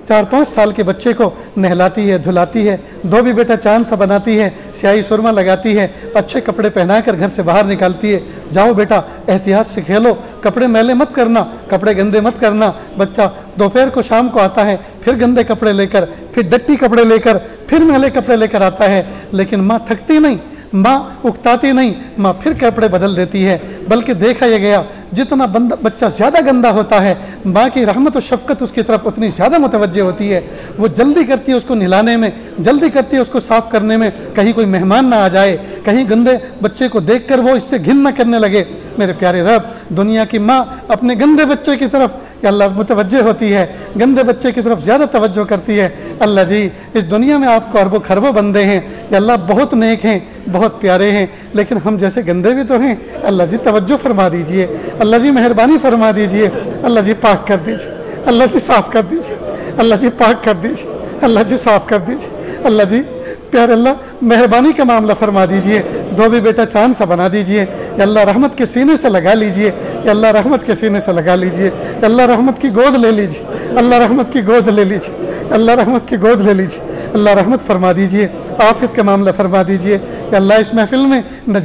Speaker 1: 4-5 साल के बच्चे को नहलाती है, धुलाती है, धोबी बेटा चांद सा बनाती है, स्याही सुरमा लगाती है, अच्छे कपड़े पहनाकर घर से बाहर निकालती है, जाओ बेटा एहतियात से खेलो, कपड़े मैले मत करना, कपड़े गंदे मत करना। बच्चा दोपहर को शाम को आता है, फिर गंदे कपड़े लेकर, फिर डट्टी कपड़े लेकर, फिर मैले कपड़े लेकर आता है, लेकिन माँ थकती नहीं, माँ उकताती नहीं, माँ फिर कपड़े बदल देती है। बल्कि देखा यह गया जितना बच्चा ज़्यादा गंदा होता है, माँ की रहमत और शफ़क़त उसकी तरफ उतनी ज़्यादा मुतवज्जे होती है। वो जल्दी करती है उसको नहलाने में, जल्दी करती है उसको साफ़ करने में, कहीं कोई मेहमान ना आ जाए, कहीं गंदे बच्चे को देखकर वो इससे घिन न करने लगे। मेरे प्यारे रब, दुनिया की माँ अपने गंदे बच्चे की तरफ या अल्लाह मुतवज्जे होती है, गंदे बच्चे की तरफ ज़्यादा तवज्जो करती है। अल्लाह जी, इस दुनिया में आपको अरबों खरबों बंदे हैं या अल्लाह, बहुत नेक हैं, बहुत प्यारे हैं, लेकिन हम जैसे गंदे भी तो हैं। अल्लाह जी, तवज्जो फरमा दीजिए, अल्लाह जी मेहरबानी फरमा दीजिए, अल्लाह जी पाक कर दीजिए, अल्लाह जी साफ़ कर दीजिए, अल्लाह जी पाक कर दीजिए, अल्लाह जी साफ़ कर दीजिए। अल्लाह जी, प्यारे अल्लाह मेहरबानी का मामला फरमा दीजिए, धोबी बेटा चांद सा बना दीजिए। या अल्लाह रहमत के सीने से लगा लीजिए, या अल्लाह रहमत के सीने से लगा लीजिए। या अल्लाह रहमत की गोद ले लीजिए, अल्लाह रहमत की गोद ले लीजिए, अल्लाह रहमत की गोद ले लीजिए। अल्लाह रहमत फरमा दीजिए, आफियत का मामला फरमा दीजिए। या अल्लाह इस महफिल में न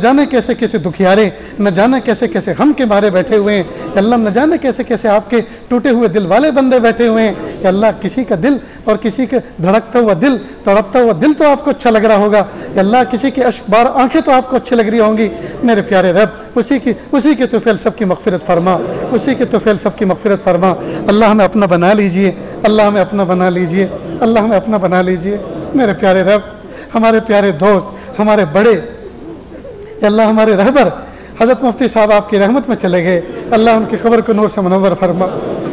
Speaker 1: जाने कैसे कैसे दुखियारे, न जाने कैसे कैसे गम के मारे बैठे हुए हैं। या अल्लाह न जाने कैसे कैसे आपके टूटे हुए दिल वाले बंदे बैठे हुए हैं। या अल्लाह किसी का दिल और किसी के धड़कता हुआ दिल, तड़पता हुआ दिल तो आपको अच्छा लग रहा होगा। या अल्लाह किसी की अश्कबार आंखें तो आपको अच्छी लग रही होंगी। मेरे प्यारे रब, उसी के तौफील सबकी मगफिरत फरमा, उसी के तौफील सबकी मगफिरत फरमा। अल्लाह हमें अपना बना लीजिए, अल्लाह हमें अपना बना लीजिए, अल्लाह हमें अपना बना लीजिए। मेरे प्यारे रब, हमारे प्यारे दोस्त, हमारे बड़े, अल्लाह हमारे रहबर हज़रत मुफ्ती साहब आपकी रहमत में चले गए। अल्लाह उनकी कब्र को नूर से मुनव्वर फरमा,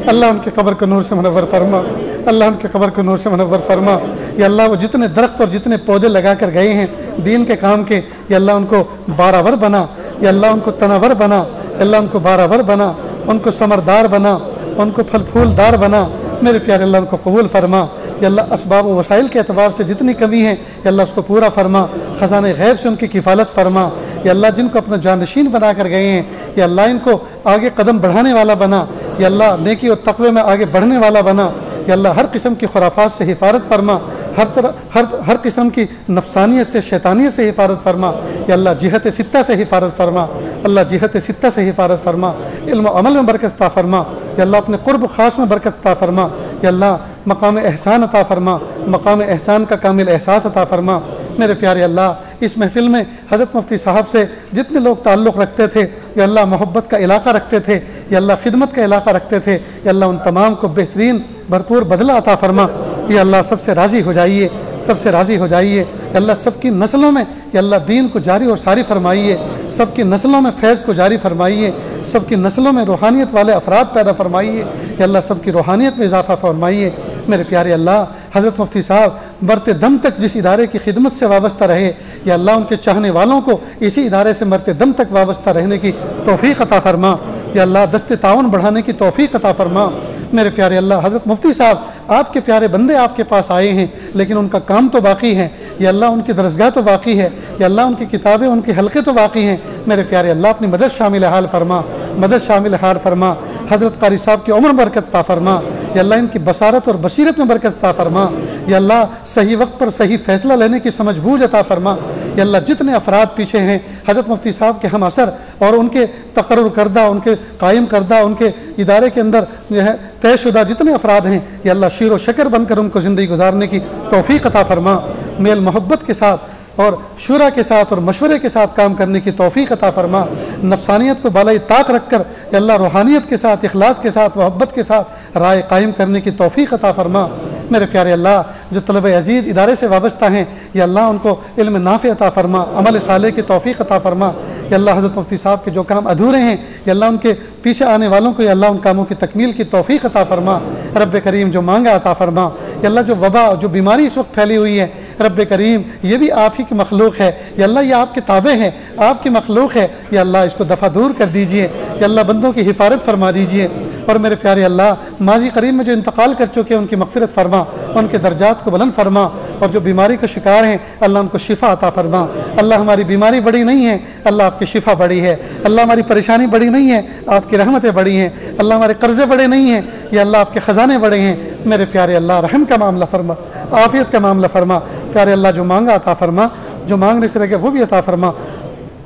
Speaker 1: अल्लाह उनकी कब्र को नूर से मुनव्वर फरमा, अल्लाह उनकी कब्र को नूर से मुनव्वर फरमा। या अल्लाह वो जितने दरख्त और जितने पौधे लगा कर गए हैं दीन के काम के, या अल्लाह उनको बारावर बना, या अल्लाह उनको तनावर बना, या अल्लाह उनको बारावर बना, उनको समरदार बना, उनको फल फूलदार बना। मेरे प्यारे अल्लाह उनको कबूल फरमा। या अल्लाह असबाब व वसाइल के अतबार से जितनी कमी है या अल्लाह उसको पूरा फरमा, ख़ज़ाने गैब से उनकी किफ़ालत फरमा। या अल्लाह जिनको अपना जानशीन बना कर गए हैं, या अल्लाह इनको आगे कदम बढ़ाने वाला बना, या अल्लाह नेकी और तक़वे में आगे बढ़ने वाला बना। या अल्लाह हर किस्म की खुराफात से हिफाजत फरमा, हर किस्म की नफसानियत से, शैतानियत से हिफाजत फरमा। या अल्लाह जिहत सित्ता से हिफाजत फरमा, अल्लाह जिहत सित्ता से हिफाजत फरमा। इल्म अमल में बरकत अता फरमा। या अल्लाह अपने क़ुर्ब ख़ास में बरकत अता फरमा। या अल्लाह मकाम एहसान अता फरमा, मकाम एहसान का कामिल एहसास अता फरमा। मेरे प्यारे अल्लाह, इस महफिल में हज़रत मुफ्ती साहब से जितने लोग ताल्लुक़ रखते थे, या अल्लाह मोहब्बत का इलाका रखते थे, या अल्लाह खिदमत का इलाका रखते थे, या अल्लाह उन तमाम को बेहतरीन भरपूर बदला अता फरमा। या अल्लाह सबसे राज़ी हो जाइए, सबसे राज़ी हो जाइए। या अल्लाह सबकी नस्लों में या अल्लाह दीन को जारी और सारी फरमाइए, सबकी नस्लों में फैज़ को जारी फरमाइए, सबकी नस्लों में रूहानियत वाले अफराद पैदा फरमाइए। या अल्लाह सबकी रूहानियत में इजाफ़ा फरमाइए। मेरे प्यारे अल्लाह, हज़रत मुफ्ती साहब मरते दम तक जिस इदारे की खिदमत से वाबस्ता रहे, या अल्लाह उनके चाहने वालों को इसी इदारे से मरते दम तक वाबस्ता रहने की तौफ़ीक़ अता फरमा। या अल्लाह दस्ते ताउन बढ़ाने की तौफ़ीक़ अता फरमा। मेरे प्यारे अल्लाह, हज़रत मुफ्ती साहब आपके प्यारे बंदे आपके पास आए हैं, लेकिन उनका काम तो बाकी है। या अल्लाह उनकी दरसगाह तो बाकी है, या अल्लाह उनकी किताबें, उनके हल्के तो बाकी हैं। मेरे प्यारे अल्लाह, अपनी मदद शामिल हाल फरमा, मदद शामिल हाल फरमा। हज़रत क़ारी साहब की उम्र बरकत अता फरमा। या अल्लाह इनकी बसारत और बसीरत में बरकत अता फरमा। या अल्लाह सही वक्त पर सही फ़ैसला लेने की समझ बूझ अता फरमा। या अल्लाह जितने अफराद पीछे हैं हज़रत मुफ्ती साहब के हम असर और उनके तकर्रुर करदा, उनके कायम करदा, उनके इदारे के अंदर जो है तयशुदा जितने अफराद हैं, या अल्लाह शीर व शकर बनकर उनको ज़िंदगी गुजारने की तौफ़ीक़ अता फरमा। मेल मोहब्बत के साथ और शुरा के साथ और मशवरे के साथ काम करने की तौफ़ीक़ अता फरमा। नफसानियत को बालाई ताक रख कर या अल्लाह रूहानियत के साथ, इखलास के साथ, मोहब्बत के साथ राय कायम करने की तौफ़ीक़ अता फरमा। मेरे प्यारे अल्लाह, जो तलबे अज़ीज़ इदारे से वाबस्ता हैं, या अल्लाह उनको इल्म नाफ़े अता फरमा, अमल साले की तौफ़ीक़ अता फरमा। या अल्लाह हज़रत मुफ्ती साहब के जो काम अधूरे हैं, या अल्लाह उनके पीछे आने वालों को या अल्लाह उन कामों की तकमील की तौफ़ीक़ अता फरमा। रब्बे करीम जो मांगा अता फरमा। या अल्लाह जो वबा, जो बीमारी इस वक्त फैली हुई है, रब्बे करीम ये भी आप ही की मखलूक है। या अल्लाह ये आपके ताबे हैं, आपकी मखलूक है। या अल्लाह इसको दफ़ा दूर कर दीजिए। या अल्लाह बंदों की हिफाजत फरमा दीजिए। और मेरे प्यारे अल्लाह, माजी करीब में जो इंतकाल कर चुके हैं उनकी मग़फ़िरत फरमा, उनके दर्जात को बुलंद फरमा। और जो बीमारी का शिकार हैं अल्लाह उनको शिफा अता फरमा। अल्लाह हमारी बीमारी बड़ी नहीं है, अल्लाह आपकी शिफा बड़ी है। अल्लाह हमारी परेशानी बड़ी नहीं है, आपकी रहमतें बड़ी हैं। अल्लाह हमारे कर्ज़े बड़े नहीं हैं, या अल्लाह आपके ख़जाने बड़े हैं। मेरे प्यारे अल्लाह, रहम का मामला फरमा, आफ़ियत का मामला फरमा। प्यारे अल्लाह, जो मांगा अता फरमा, जो मांगने से रह गया वो भी अता फरमा।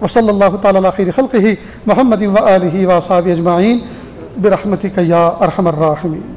Speaker 1: वसल्लल्लाहु तआला अला खैरि खल्क़िही मुहम्मदिन व आलिही व अस्हाबिही अजमाईन बिरहमतिका या अरहमर राहिमीन।